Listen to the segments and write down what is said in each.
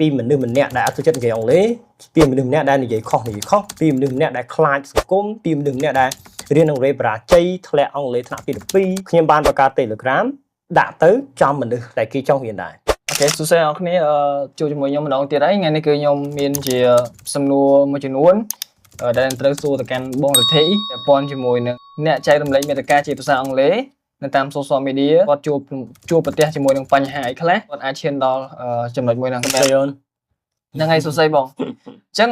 ពីមនុស្សម្នាក់ដែលអត់ចូលចិត្តនិយាយអង់គ្លេសពីមនុស្សម្នាក់ដែលនិយាយខុសពីមនុស្សម្នាក់ដែលខ្លាចសង្គមពីមនុស្សម្នាក់ដែលរៀនអង់គ្លេសបរាជ័យធ្លាក់អង់គ្លេសថ្នាក់ទី12ខ្ញុំបានបង្កើត Telegram ដាក់ទៅចំមនុស្សដែលគេចង់រៀនដែរ អូខេសួស្តីអ្នកគ្នាជួបជាមួយខ្ញុំម្ដងទៀតហើយថ្ងៃនេះគឺខ្ញុំមានជាសំណួរមួយចំនួនដែលត្រូវសួរទៅកាន់បងរិទ្ធីពាក់ព័ន្ធជាមួយនឹងអ្នកចែករំលែកមាតិកាជាភាសាអង់គ្លេសនៅតាម social media គាត់ជួបប្រទះជាមួយនឹងបញ្ហាអីខ្លះគាត់អាចឈានដល់ចំណុចមួយហ្នឹងហ្នឹងហើយសួស្តីបងអញ្ចឹង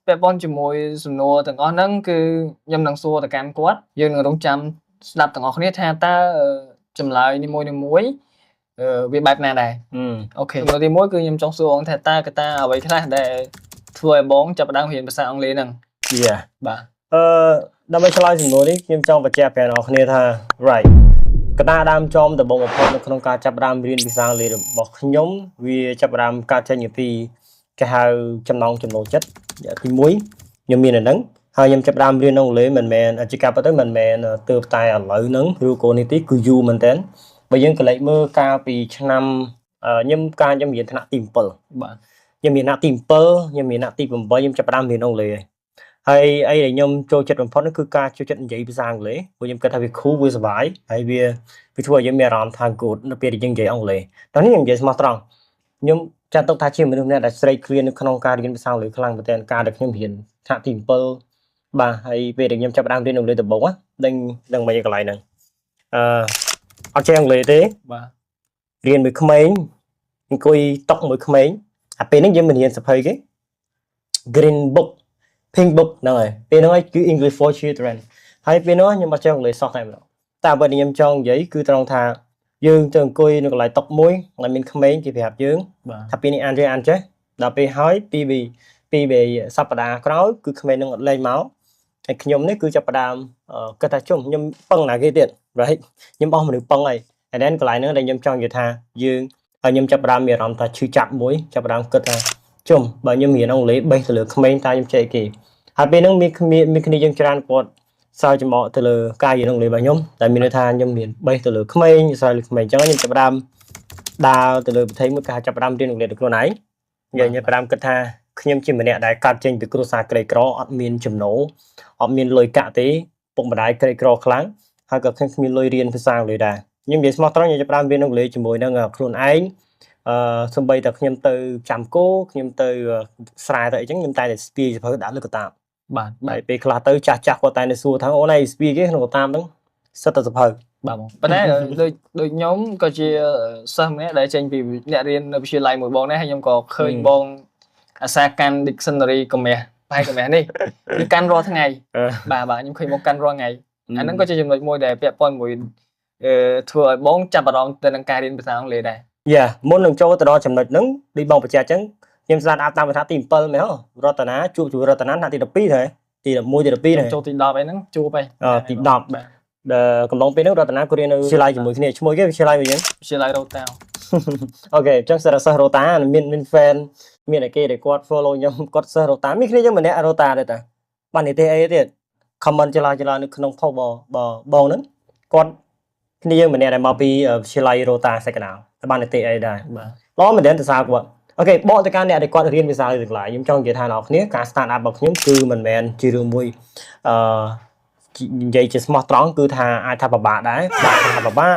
ពាក់ព័ន្ធជាមួយសំណួរទាំងអស់ហ្នឹងគឺខ្ញុំនឹងសួរទៅកាន់គាត់យើងនឹងរងចាំស្ដាប់ទាំងអស់គ្នាថាតើចម្លើយនីមួយៗវាបែបណាដែរអូខេសំណួរទី1គឺខ្ញុំចង់សួរបងថាតើកត្តាអ្វីខ្លះដែលធ្វើឲ្យបងចាប់ផ្ដើមរៀនភាសាអង់គ្លេសហ្នឹងបាទដើម្បីឆ្លើយសំណួរនេះខ្ញុំចង់បញ្ជាក់ប្រាប់អ្នកគ្នាថា right កត្តាដើមចំដំបូងបំផុតនៅក្នុងការចាប់ផ្ដើមរៀនភាសាអង់គ្លេសរបស់ខ្ញុំវាចាប់ផ្ដើមកើតចេញពីគេហៅចំណង់ចំណូលចិត្តទី1ខ្ញុំមានអាហ្នឹងហើយខ្ញុំចាប់ផ្ដើមរៀនអង់គ្លេសមិនមែនជាការពិតទៅមិនមែនទើបតែឥឡូវហ្នឹងឬក៏នេះទេគឺយូរមែនតើបើយើងកលេចមើលកាលពីឆ្នាំខ្ញុំរៀនថ្នាក់ទី7បាទខ្ញុំរៀនថ្នាក់ទី7ខ្ញុំរៀនថ្នាក់ទី8ខ្ញុំចាប់ផ្ដើមរៀនអង់គ្លេសហើយអីដែលខ្ញុំចូលចិត្តបំផុតគឺការចូលចិត្តនិយាយភាសាអង់គ្លេសព្រោះខ្ញុំគិតថាវា cool វាសុបាយហើយវាធ្វើឲ្យយើងមានអារម្មណ៍ថា good នៅពេលដែលយើងនិយាយអង់គ្លេសតោះនេះខ្ញុំនិយាយស្មោះត្រង់ខ្ញុំចាត់ទុកថាជាមនុស្សម្នាក់ដែលស្រេកឃ្លាននៅក្នុងការរៀនភាសាអង់គ្លេសខ្លាំងមែនទែនការដែលខ្ញុំរៀនថ្នាក់ទី7បាទហើយពេលដែលខ្ញុំចាប់ផ្ដើមរៀនអង់គ្លេសដំបូងដឹងមកកន្លែងហ្នឹងអត់ចេះអង់គ្លេសទេបាទរៀនមួយក្មេងអង្គុយតុកមួយក្មេងអាពេលហ្នឹងយើងមិនរៀនសភ័យគេ Green Book Pink Book ហ្នឹងហើយពេលហ្នឹងគឺ English for Children ហើយពេលនោះខ្ញុំអត់ចេះអង់គ្លេសសោះតែម្ដងតែអ្វីដែលខ្ញុំចង់និយាយគឺត្រង់ថាយើងទៅអង្គុយនៅកន្លែងតុកមួយហើយមានក្មេងគេប្រាប់យើងថាពេលនេះអានចេះដល់ពេលហើយពីសប្តាហ៍ក្រោយគឺក្មេងនឹងអត់លេងមកហើយខ្ញុំនេះគឺចាប់ផ្ដើមគិតថាជុំខ្ញុំពឹងណាគេទៀត right ខ្ញុំបោះមនុស្សពឹងហើយហើយដល់កន្លែងហ្នឹងដែលខ្ញុំចង់និយាយថាយើងហើយខ្ញុំចាប់ផ្ដើមមានអារម្មណ៍ថាឈឺចាប់មួយចាប់ផ្ដើមគិតថាជុំបើខ្ញុំរៀនអង់គ្លេសបេសទៅលើក្មេងតើខ្ញុំចេះគេហើយពេលហ្នឹងមានគ្នាយើងច្រើនគាត់សើចំអកទៅលើការរៀនអង់គ្លេសរបស់ខ្ញុំតែមានន័យថាខ្ញុំរៀនបេសទៅលើក្មេងសើលើក្មេងអញ្ចឹងខ្ញុំចាប់ផ្ដើមដើរទៅលើប្រទេសមួយគេចាប់ផ្ដើមរៀនអង់គ្លេសដោយខ្លួនឯងខ្ញុំចាប់ផ្ដើមគិតថាខ្ញុំជាម្នាក់ដែលកាត់ចេញពីគ្រួសារក្រីក្រអត់មានចំណូលអត់មានលុយកាក់ទេពុកម្ដាយក្រីក្រខ្លាំងហើយក៏ខ្ញុំគ្មានលុយរៀនភាសាអង់គ្លេសដែរខ្ញុំនិយាយស្មោះត្រង់ខ្ញុំចាប់ផ្ដើមរៀនអង់គ្លេសជាមួយនឹងខ្លួនឯងសម្បីតែខ្ញុំទៅចាំគោខ្ញុំទៅស្រែទៅអីចឹងខ្ញុំតែស្ពាយសភៅដាក់លើកតាបបាទហើយពេលខ្លះទៅចាស់គាត់តែសួរថាអូនឯងស្ពាយគេក្នុងកតាបហ្នឹងសិតតែសភៅបាទបងប៉ុន្តែដូចខ្ញុំក៏ជាសិស្សម្នាក់ដែលចេញពីអ្នករៀននៅវិទ្យាល័យមួយបងដែរហើយខ្ញុំក៏ឃើញបងអាសាកាន់ dictionary កម្រាស់បែរកម្រាស់នេះគឺកាន់រាល់ថ្ងៃបាទខ្ញុំឃើញបងកាន់រាល់ថ្ងៃអាហ្នឹងក៏ជាចំណុចមួយដែលពាក់ព័ន្ធមួយធ្វើឲ្យបងចាប់អារម្មណ៍ទៅនឹងការរៀនភាសាអង់គ្លេសដែរមុននឹងចូលទៅដល់ចំណុចហ្នឹងដូចបងបញ្ជាក់អញ្ចឹងខ្ញុំស្ដាប់អាប់តាមថ្នាក់ទី7មែនរតនាជួបរតនាថ្នាក់ទី12ហើយទី11ទី12ចូលទី10អីហ្នឹងជួបហើយទី10បាទកំឡុងពេលហ្នឹងរតនាក៏រៀននៅវិទ្យាល័យជាមួយគ្នាឈ្មោះគេវិទ្យាល័យរបស់យើងវិទ្យាល័យរ៉ូតាអូខេអញ្ចឹងសិស្សរ៉ូតាមាន fan មានតែគេដែលគាត់ follow ខ្ញុំគាត់សិស្សរ៉ូតាមានគ្នាយើងម្នាក់រ៉ូតាដែរតាបាននិយាយអីទៀត comment ចលានៅក្នុង post បងហ្នឹងគាត់គ្នាយើងម្នាក់ដែលមកពីវិទ្យាល័យរ៉ូតាសេកណ្ដាលតែបាននិយាយអីដែរបាទល្អមែនទែនទៅសារគាត់អូខេបកទៅការអ្នកដែលគាត់រៀនភាសាទាំងឡាយខ្ញុំចង់និយាយថាអ្នកគ្នាការ start up របស់ខ្ញុំគឺមិនមែនជារឿងមួយនិយាយជាស្មោះត្រង់គឺថាអាចថាពិបាកដែរពិបាក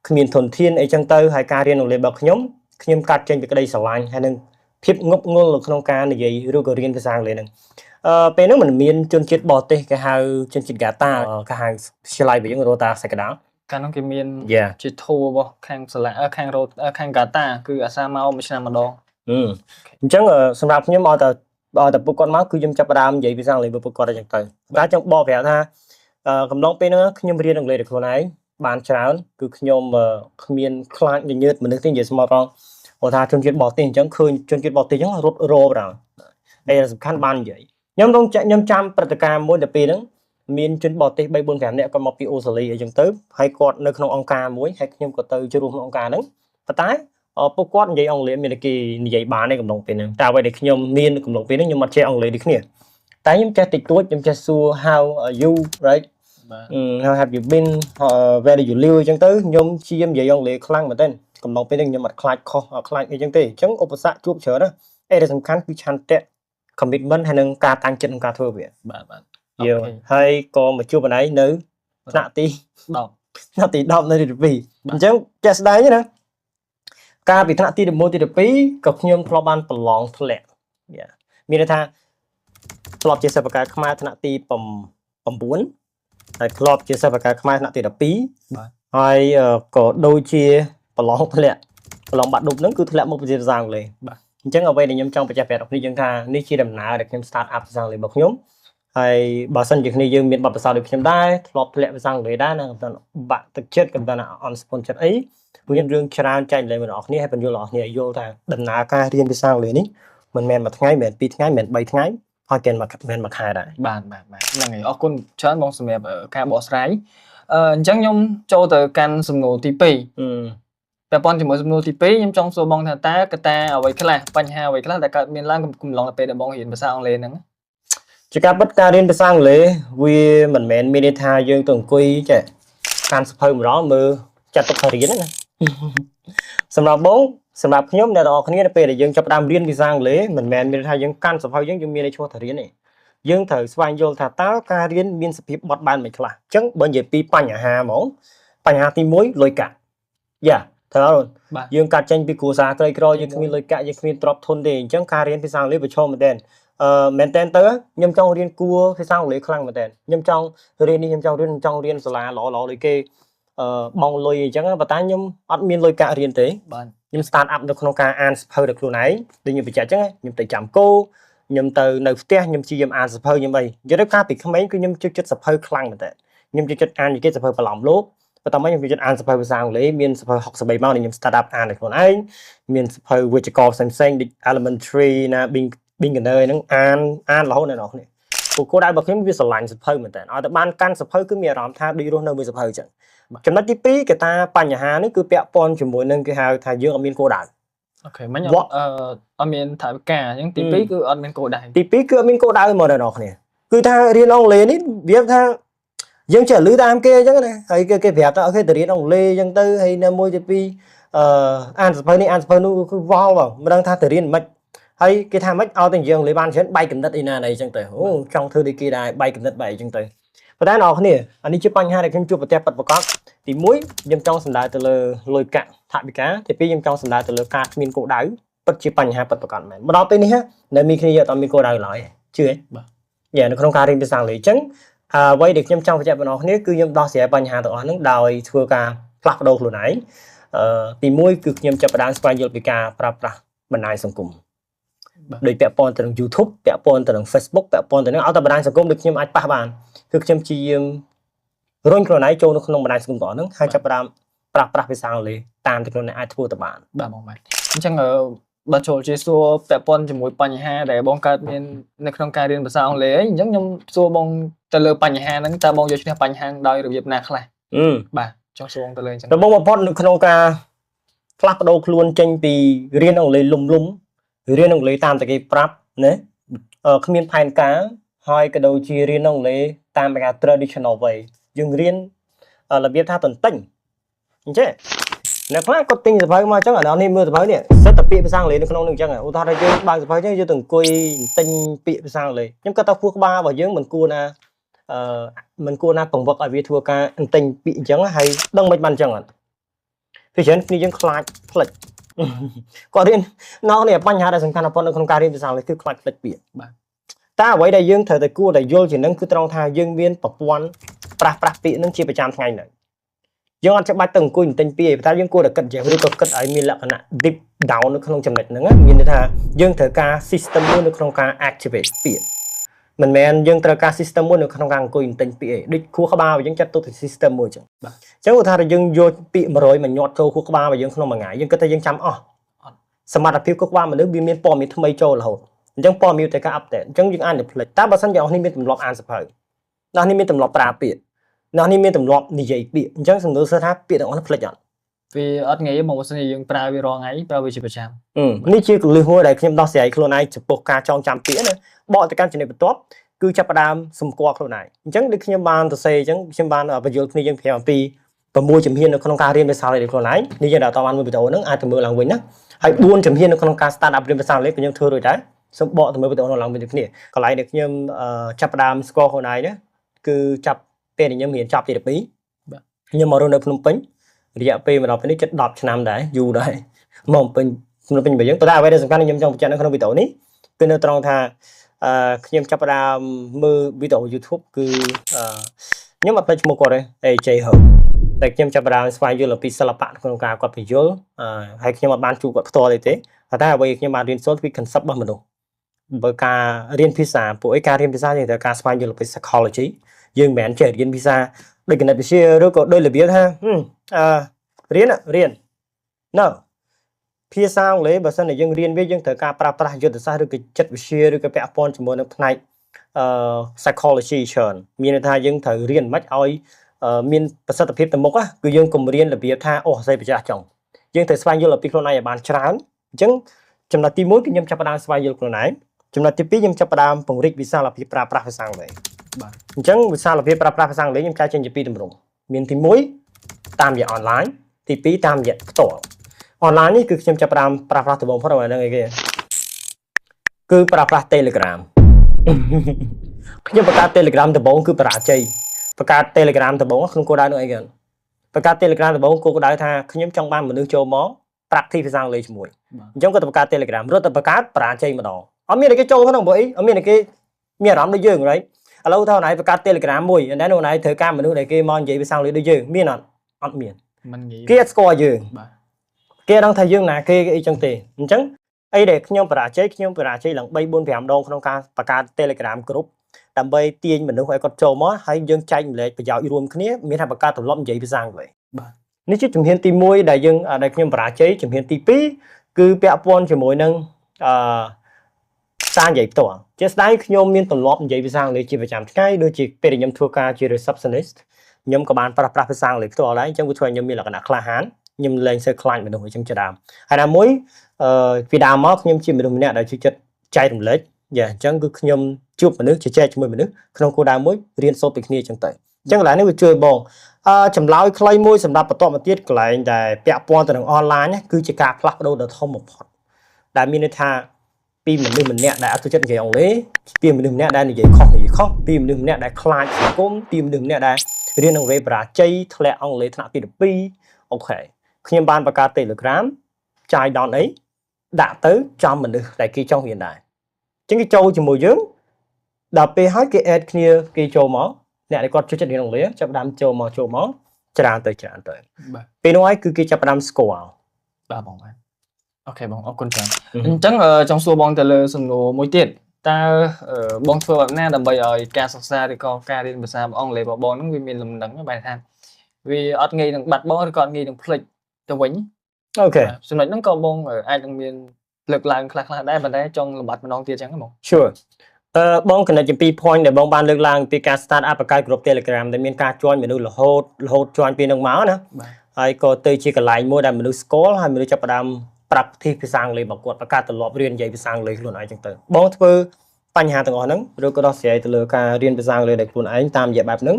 គ្មានធនធានអីចឹងទៅហើយការរៀនអង់គ្លេសរបស់ខ្ញុំកាត់ចេញពីក្តីស្រឡាញ់ហើយនឹងភាពងប់ងល់នៅក្នុងការនិយាយឬក៏រៀនភាសាអង់គ្លេសហ្នឹងពេលហ្នឹងមិនមានជនជាតិបរទេសគេហៅជនជាតិហ្គាតាគេហៅវិទ្យាល័យរបស់យើងរ៉ូតាសេកដាល់កាលនោះគេមានជាធូររបស់ខាងសាលាខាងហ្គាតាគឺអាសាមកមួយឆ្នាំម្ដងអញ្ចឹងសម្រាប់ខ្ញុំឲ្យតែពួកគាត់មកគឺខ្ញុំចាប់ផ្ដើមនិយាយភាសាអង់គ្លេសពួកគាត់អញ្ចឹងទៅតែចង់បកប្រាប់ថាកំឡុងពេលហ្នឹងខ្ញុំរៀនអង់គ្លេសដោយខ្លួនឯងបានច្រើនគឺខ្ញុំគ្មានខ្លាចញញើតមនុស្សទេនិយាយស្មោះត្រង់គាត់ថាជនជាតិបរទេសអញ្ចឹងឃើញជនជាតិបរទេសអញ្ចឹងរត់រោបដល់ហើយសំខាន់បាននិយាយខ្ញុំចាំព្រឹត្តិការណ៍មួយទៅពេលហ្នឹងមានជនបរទេស3 4 5នាក់គាត់មកពីអូស្ត្រាលីអីចឹងទៅហើយគាត់នៅក្នុងអង្គការមួយហើយខ្ញុំក៏ទៅចូលរួមក្នុងអង្គការហ្នឹងប៉ុន្តែពួកគាត់និយាយអង់គ្លេសមានតែគេនិយាយបានឯកំឡុងពេលហ្នឹងតែអ្វីដែលខ្ញុំមានកំឡុងពេលហ្នឹងខ្ញុំអត់ចេះអង់គ្លេសដូចគ្នាតែខ្ញុំចេះតិចតួចខ្ញុំចេះសួរ how are you right how have you been where do you live អញ្ចឹងទៅខ្ញុំជានិយាយអង់គ្លេសខ្លាំងមែនទែន កំឡុងពេលនេះខ្ញុំអត់ខ្លាចខុសខ្លាចអីចឹងទេអញ្ចឹងឧបសគ្គជួបច្រើនណាអីដែលសំខាន់គឺឆន្ទៈ commitment ហើយនឹងការតាំងចិត្តក្នុងការធ្វើវា បាទ យើងហើយក៏មកជួបបណ្ដៃនៅថ្នាក់ទី 10 ថ្នាក់ទី10នៅទី12អញ្ចឹងចាស់ស្ដាយណាការពីថ្នាក់ទី11ទី12ក៏ខ្ញុំធ្លាប់បានប្រឡងធ្លាក់មានន័យថាធ្លាប់ជាសិស្សបកាខ្មែរថ្នាក់ទី9ហើយធ្លាប់ជាសិស្សបកាខ្មែរថ្នាក់ទី12ហើយក៏ដូចជាប្រឡងធ្លាក់ប្រឡងបាក់ឌុបហ្នឹងគឺធ្លាក់មកភាសាអង់គ្លេសបាទអញ្ចឹងអ្វីដែលខ្ញុំចង់បញ្ជាក់ប្រាប់អ្នកយើងថានេះជាដំណើរដែលខ្ញុំ start up ភាសាអង់គ្លេសរបស់ខ្ញុំហើយបើសិនជាគ្នាយើងមានបទពិសោធន៍ដូចខ្ញុំដែរធ្លាប់ធ្លាក់ភាសាអង់គ្លេសដែរណាកំដៅបាក់ទឹកចិត្តកំដៅអន់ស្ពន់ចិត្តអីព្រោះយើងរឿងច្រើនចែកលេងបងប្អូនគ្នាហើយបញ្យល់បងប្អូនគ្នាយល់ថាដំណើរការរៀនភាសាអង់គ្លេសនេះមិនមែនមួយថ្ងៃមិនមែន2ថ្ងៃមិនមែន3ថ្ងៃហើយគេមិនមួយខែដែរបាទហ្នឹងហើយអរគុណច្រើនបងសម្រាប់ការបកស្រាយអញ្ចឹងខ្ញុំចូលទៅកាន់សំណួរទី2ពាក់ព័ន្ធជាមួយសំណួរទី2ខ្ញុំចង់សួរបងថាតើកត្តាអ្វីខ្លះបញ្ហាអ្វីខ្លះដែលកើតមានឡើងកំឡុងពេលដែលបងរៀនភាសាអង់គ្លេសហ្នឹងជាការពិតការរៀនភាសាអង់គ្លេសវាមិនមែនមានន័យថាយើងទៅអង្គុយចេះកាន់សភៅម្ដងមើលចាត់ទុកថារៀនណាសម្រាប់បងសម្រាប់ខ្ញុំអ្នកនរគ្នានៅពេលដែលយើងចាប់ផ្ដើមរៀនភាសាអង់គ្លេសមិនមែនមានថាយើងកាន់សភៅយើងមានន័យឈ្មោះថារៀនទេយើងត្រូវស្វែងយល់ថាតើការរៀនមានសភាពបត់បែនមិនខ្លះអញ្ចឹងបើនិយាយពីបញ្ហាហ្មងបញ្ហាទី1លុយកាក់ត្រូវអត់យើងកាត់ចេញពីគ្រួសារក្រីក្រយើងគ្មានលុយកាក់យើងគ្មានទ្រព្យធនទេអញ្ចឹងការរៀនភាសាអង់គ្លេសប្រឈមមែនទែនមែនតើខ្ញុំចង់រៀនគួរភាសាអង់គ្លេសខ្លាំងមែនតើខ្ញុំចង់រៀននេះខ្ញុំចង់រៀនសាលាល្អដូចគេបងលុយអញ្ចឹងប៉ុន្តែខ្ញុំអត់មានលុយកាក់រៀនទេបាទខ្ញុំ start up នៅក្នុងការអានសភៅដល់ខ្លួនឯងដូចខ្ញុំបញ្ជាក់អញ្ចឹងខ្ញុំទៅចាំគោខ្ញុំទៅនៅផ្ទះខ្ញុំព្យាយាមអានសភៅខ្ញុំអីនិយាយទៅកាលពីក្មេងគឺខ្ញុំជឿចិត្តសភៅខ្លាំងមែនតើខ្ញុំជឿចិត្តអាននិយាយសភៅបន្លំលោកបន្ទាប់មកខ្ញុំជឿចិត្តអានសភៅភាសាអង់គ្លេសមានសភៅ63ម៉ោងដែលខ្ញុំ start up អានដល់ខ្លួនឯងមានសភៅវិជ្ជាករផ្សេងដូច elementary ណា beginner ហ្នឹងអានរហូតដល់អ្នកនរគ្នាពួកគោលដៅរបស់ខ្ញុំវាស្រឡាញ់សភៅមែនតើឲ្យតែបានកាន់សភៅគឺមានអារម្មណ៍ថាដូចរស់នៅមួយសភៅអញ្ចឹងចំណុចទី2កត្តាបញ្ហានេះគឺពាក់ព័ន្ធជាមួយនឹងគេហៅថាយើងអត់មានគោលដៅអូខេមិញអត់មានថវិកាអញ្ចឹងទី2គឺអត់មានគោលដៅទី2គឺអត់មានគោលដៅមកដល់អ្នកនរគ្នាគឺថារៀនអង់គ្លេសនេះវាថាយើងចេះលឺតាមគេអញ្ចឹងណាហើយគេប្រាប់ថាអូខេទៅរៀនអង់គ្លេសអញ្ចឹងទៅហើយនៅមួយទី2អានសភៅនេះអានសភៅនោះគឺវល់បងមិនដឹងថាទៅរៀនមិនហើយគេថាមិនឲ្យតែនិយាយអង់គ្លេសបានច្រើនបែកកំណត់អីណាអីចឹងទៅអូចង់ធ្វើដូចគេដែរបែកកំណត់បែកអញ្ចឹងទៅប៉ុន្តែអ្នកនរគ្នាអានេះជាបញ្ហាដែលខ្ញុំជួបប្រទះប៉ັດប្រកបទី1ខ្ញុំចង់សំដៅទៅលើលុយកាក់ថវិកាទី2ខ្ញុំចង់សំដៅទៅលើការគ្មានគោលដៅពិតជាបញ្ហាប៉ັດប្រកបមែនមកដល់ពេលនេះនៅមានគ្នាអត់មានគោលដៅឡើយជឿទេបាទនៅក្នុងការរៀនភាសាអង់គ្លេសអញ្ចឹងអ្វីដែលខ្ញុំចង់បញ្ជាក់បងប្អូនគ្នាគឺខ្ញុំដោះស្រាយបញ្ហាទាំងអស់ហ្នឹងដោយធ្វើការផ្លាស់ប្ដូរខ្លួនឯងទី1គឺខ្ញុំចាប់ផ្ដើមស្វែងយល់ពីការប្រើប្រាស់បណ្ដាញសង្គមដោយពាក់ព័ន្ធទៅនឹង YouTube ពាក់ព័ន្ធទៅនឹង Facebook ពាក់ព័ន្ធទៅនឹងឲ្យតែបណ្ដាញសង្គមដូចខ្ញុំអាចប៉ះបានគឺខ្ញុំជារុញខ្លួនឯងចូលនៅក្នុងបណ្ដាញសង្គមទាំងអស់ហ្នឹងហើយចាប់ផ្ដើមប្រើប្រាស់ភាសាអង់គ្លេសតាមតែខ្លួនឯងអាចធ្វើទៅបានបាទបងបាទអញ្ចឹងបើចូលជាសួរពាក់ព័ន្ធជាមួយបញ្ហាដែលបងកើតមាននៅក្នុងការរៀនភាសាអង់គ្លេសអញ្ចឹងខ្ញុំសួរបងទៅលើបញ្ហាហ្នឹងតើបងយកឈ្នះបញ្ហាដោយរបៀបណាខ្លះបាទចង់សួរបងទៅលើអញ្ចឹងដំបូងបំផុតនៅក្នុងការផ្លាស់ប្ដូរខ្លួនចេញពីរៀនអង់គ្លេសលំរៀនអង់គ្លេសតាមតែគេប្រាប់ណាគ្មានផែនការហើយក៏ដូចជារៀនអង់គ្លេសតាមបែប traditional way យើងរៀនរបៀបថាតន្ទិញអញ្ចឹងអ្នកខ្លះគាត់ទិញសភៅមកអញ្ចឹងអានេះមើលសភៅនេះសិតតែពាក្យភាសាអង់គ្លេសនៅក្នុងនោះអញ្ចឹងឧទាហរណ៍ថាយើងបើកសភៅអញ្ចឹងយើងទៅអង្គុយទិញពាក្យភាសាអង់គ្លេសខ្ញុំគាត់ថាខួរក្បាលរបស់យើងមិនគួរណាពង្វឹកឲ្យវាធ្វើការទិញពាក្យអញ្ចឹងហើយដឹងមិនបានអញ្ចឹងអត់ពីច្រើនគ្នាយើងខ្លាចផ្លិចគាត់រៀននៅនេះបញ្ហាដែលសំខាន់បំផុតនៅក្នុងការរៀនភាសាអង់គ្លេសគឺខ្លាចផ្លិចពាក្យបាទតែអ្វីដែលយើងត្រូវតែគួរតែយល់ជានឹងគឺត្រង់ថាយើងមានប្រព័ន្ធប្រាស់ពាក្យនឹងជាប្រចាំថ្ងៃនៅយើងអត់ច្បាច់ទៅអង្គុយទិញពាក្យតែយើងគួរតែគិតចេះឬក៏គិតឲ្យមានលក្ខណៈ deep down នៅក្នុងចំណុចហ្នឹងមានន័យថាយើងត្រូវការ system មួយនៅក្នុងការ activate ពាក្យមិនមែនយើងត្រូវការ system មួយនៅក្នុងការអង្គុយទិញពាក្យដូចខួរក្បាលរបស់យើងចាត់ទុកជា system មួយចឹងបាទអញ្ចឹងឧទាហរណ៍យើងយកពាក្យ100មកញាត់ចូលខួរក្បាលរបស់យើងក្នុងមួយថ្ងៃយើងគិតថាយើងចាំអស់សមត្ថភាពខួរក្បាលមនុស្សវាមានព័ត៌មានថ្មីចូលរហូតអញ្ចឹងព័ត៌មានតែការ update អញ្ចឹងយើងអាចទៅផ្លេចតែបើសិនជាអ្នកនេះមានទម្លាប់អានសភៅអ្នកនេះមានទម្លាប់ប្រើពាក្យអ្នកនេះមានទម្លាប់និយាយពាក្យអញ្ចឹងសំដៅថាពាក្យទាំងអស់ផ្លេចអត់វាអត់ងាយមកបើសិនជាយើងប្រើវារាល់ថ្ងៃប្រើវាជាប្រចាំនេះជាគន្លឹះមួយដែលខ្ញុំដោះស្រាយខ្លួនឯងចំពោះការចងចាំពាក្យណាបកទៅកាន់ចំណុចបន្ទាប់គឺចាប់ផ្ដើមសម្គាល់ខ្លួនឯងអញ្ចឹងដូចខ្ញុំបានសរសេរអញ្ចឹងខ្ញុំបានបញ្យល់គ្នាយើងប្រាប់អំពី 6 ជំហាននៅក្នុងការរៀនភាសាអង់គ្លេសខ្លួនឯងនេះយើងដល់តបានមួយវីដេអូហ្នឹងអាចទៅមើលឡើងវិញណាហើយ4ជំហាននៅក្នុងការ start up រៀនភាសាអង់គ្លេសខ្ញុំធ្វើរួចដែរសូមបកទៅមើលវីដេអូនោះឡើងវិញដូចគ្នាកន្លែងដែលខ្ញុំចាប់ផ្ដើមស្គាល់ខ្លួនឯងណាគឺចាប់ពេលដែលខ្ញុំរៀនចប់ទី12ខ្ញុំមករស់នៅភ្នំពេញរយៈពេលមកដល់ពេលនេះជិត10ឆ្នាំដែរយូរដែរមកពេញភ្នំពេញរបស់យើងប៉ុន្តែអ្វីដែលសំខាន់ខ្ញុំចង់បញ្ជាក់នៅក្នុងវីដេអូនេះគឺនៅត្រង់ថាខ្ញុំចាប់ផ្ដើមមើលវីដេអូ YouTube គឺខ្ញុំអត់ភ្លេចឈ្មោះគាត់ទេ AJ Ho តែខ្ញុំចាប់ផ្ដើមស្វែងយល់អំពីសិល្បៈក្នុងការគាត់ពន្យល់ហើយខ្ញុំអត់បានជួបគាត់ផ្ទាល់ទេប៉ុន្តែអ្វីខ្ញុំបានរៀនសូត្រពី concept របស់មនុស្សបើការរៀនភាសាពួកឯងការរៀនភាសាយើងត្រូវការស្វែងយល់ពី psychology យើងមិនមែនចេះរៀនភាសាដូចគណិតវិទ្យាឬក៏ដូចរបៀបថារៀន No ភាសាអង់គ្លេសបើសិនតែយើងរៀនវាយើងត្រូវការប្រើប្រាស់យុទ្ធសាស្ត្រឬក៏ចិត្តវិទ្យាឬក៏ពាក់ព័ន្ធជាមួយនឹងផ្នែកpsychology ច្រើនមានន័យថាយើងត្រូវរៀនមិនឲ្យមានប្រសិទ្ធភាពទៅមុខគឺយើងកុំរៀនរបៀបថាអូសរសេរប្រចាំចុងយើងត្រូវស្វែងយល់ពីខ្លួនឯងឲ្យបានច្រើនអញ្ចឹងចំណុចទី1គឺខ្ញុំចាប់ផ្ដើមស្វែងយល់ខ្លួនឯងចំណុចទី2ខ្ញុំចាប់ផ្ដើមពង្រីកវិសាលភាពប្រើប្រាស់ភាសាអង់គ្លេសបាទអញ្ចឹងវិសាលភាពប្រើប្រាស់ភាសាអង់គ្លេសខ្ញុំចែកចេញជាពីរទម្រង់មានទី1តាមរយៈអនឡាញទី2តាមរយៈផ្ទាល់អនឡាញនេះគឺខ្ញុំចាប់ផ្ដើមប្រើប្រាស់ដំបូងផុតហ្នឹងអីគេគឺប្រើប្រាស់ Telegram ខ្ញុំបង្កើត Telegram ដំបូងគឺបរាជ័យបង្កើត Telegram ដំបូងក្នុងគោលដៅនោះអីគេបង្កើត Telegram ដំបូងគោលដៅថាខ្ញុំចង់បានមនុស្សចូលមក practice ភាសាអង់គ្លេសជាមួយអញ្ចឹងក៏ទៅបង្កើត Telegram រត់ទៅបង្កើតបរាជ័យម្ដងអត់មានគេចូលហ្នឹងបងអីអត់មានគេមានអារម្មណ៍ដូចយើង right ឥឡូវថាអូនឯងបង្កើត Telegram មួយតែអូនឯងត្រូវការមនុស្សដែលគេមកនិយាយភាសាអង់គ្លេសដូចយើងមានអត់មានមិនងាយគេអត់ស្គាល់យើងបាទគេដឹងថាយើងណាគេអីចឹងទេអញ្ចឹងអីដែលខ្ញុំបរាជ័យឡើង3 4 5ដងក្នុងការបង្កើត Telegram group ដើម្បីទាញមនុស្សឲ្យគាត់ចូលមកហើយយើងចែកម្លែកប្រយោជន៍រួមគ្នាមានថាបង្កើតទម្លាប់និយាយភាសាអង់គ្លេសបាទនេះជាជំហានទី1ដែលខ្ញុំបរាជ័យជំហានទី2គឺពាក់ព័ន្ធជាមួយនឹងសារនិយាយផ្ទាល់ជាស្ដែងខ្ញុំមានទម្លាប់និយាយភាសាអង់គ្លេសជាប្រចាំថ្ងៃដូចជាពេលខ្ញុំធ្វើការជា receptionist ខ្ញុំក៏បានប្រើប្រាស់ភាសាអង់គ្លេសផ្ទាល់ដែរអញ្ចឹងវាធ្វើឲ្យខ្ញុំមានលក្ខណៈក្លាហានខ្ញុំលែងសូវខ្លាចមនុស្សអញ្ចឹងជាដើមហើយណាមួយពីដើមមកខ្ញុំជាមនុស្សម្នាក់ដែលជួយចិត្តចែករំលែកអញ្ចឹងគឺខ្ញុំជួបមនុស្សជជែកជាមួយមនុស្សក្នុងគោលដៅមួយរៀនសូត្រពីគ្នាអញ្ចឹងទៅអញ្ចឹងកន្លែងនេះវាជួយបងចម្លើយខ្លីមួយសម្រាប់បន្តមកទៀតកន្លែងដែលពាក់ព័ន្ធទៅនឹងអនឡាញគឺជាការផ្លាស់ប្ដូរដ៏ធំបំផុតដែលមានន័យថាពីមនុស្សម្នាក់ដែលអត់ចូលចិត្តនិយាយអង់គ្លេសពីមនុស្សម្នាក់ដែលនិយាយខុសពីមនុស្សម្នាក់ដែលខ្លាចសង្គមពីមនុស្សម្នាក់ដែលរៀនអង់គ្លេសបរាជ័យធ្លាក់អង់គ្លេសថ្នាក់ទី12អូខេខ្ញុំបានបង្កើត Telegram ចាយដនអីដាក់ទៅចំមនុស្សដែលគេចង់រៀនដែរអញ្ចឹងគេចូលជាមួយយើងដល់ពេលហើយគេ add គ្នាគេចូលមកអ្នកដែលគាត់ចូលចិត្តរៀនអង់គ្លេសចាប់ផ្ដើមចូលមកច្រើនទៅបាទពេលនោះហើយគឺគេចាប់ផ្ដើមស្គាល់បាទបងបាទអូខេបងអរគុណច្រើនអញ្ចឹងចង់សួរបងទៅលើសំណួរមួយទៀតតើបងធ្វើបែបណាដើម្បីឲ្យការសិក្សាឬក៏ការរៀនភាសាអង់គ្លេសរបស់បងហ្នឹងវាមានលំនឹងបែរថាវាអត់ងាយនឹងបាត់បង់ឬក៏អត់ងាយនឹងភ្លេចទៅវិញអូខេចំណុចហ្នឹងក៏បងអាចនឹងមានលើកឡើងខ្លះៗដែរប៉ុន្តែចង់លម្អិតម្ដងទៀតអញ្ចឹងហ៎បង Sure បងកណិតជា2 point ដែលបងបានលើកឡើងពីការ start up បង្កើត group Telegram ដែលមានការ join មនុស្សរហូត join ពីនឹងមកណាហើយក៏ទៅជាកន្លែងមួយដែលមនុស្សស្គាល់ហើយមនុស្សចាប់ផ្ដើមប្រាប់ទីភាសាអង់គ្លេសរបស់គាត់បង្កើតទម្លាប់រៀននិយាយភាសាអង់គ្លេសខ្លួនឯងអញ្ចឹងទៅបងធ្វើបញ្ហាទាំងអស់ហ្នឹងឬក៏ដោះស្រាយទៅលើការរៀនភាសាអង់គ្លេសដោយខ្លួនឯងតាមរយៈបែបហ្នឹង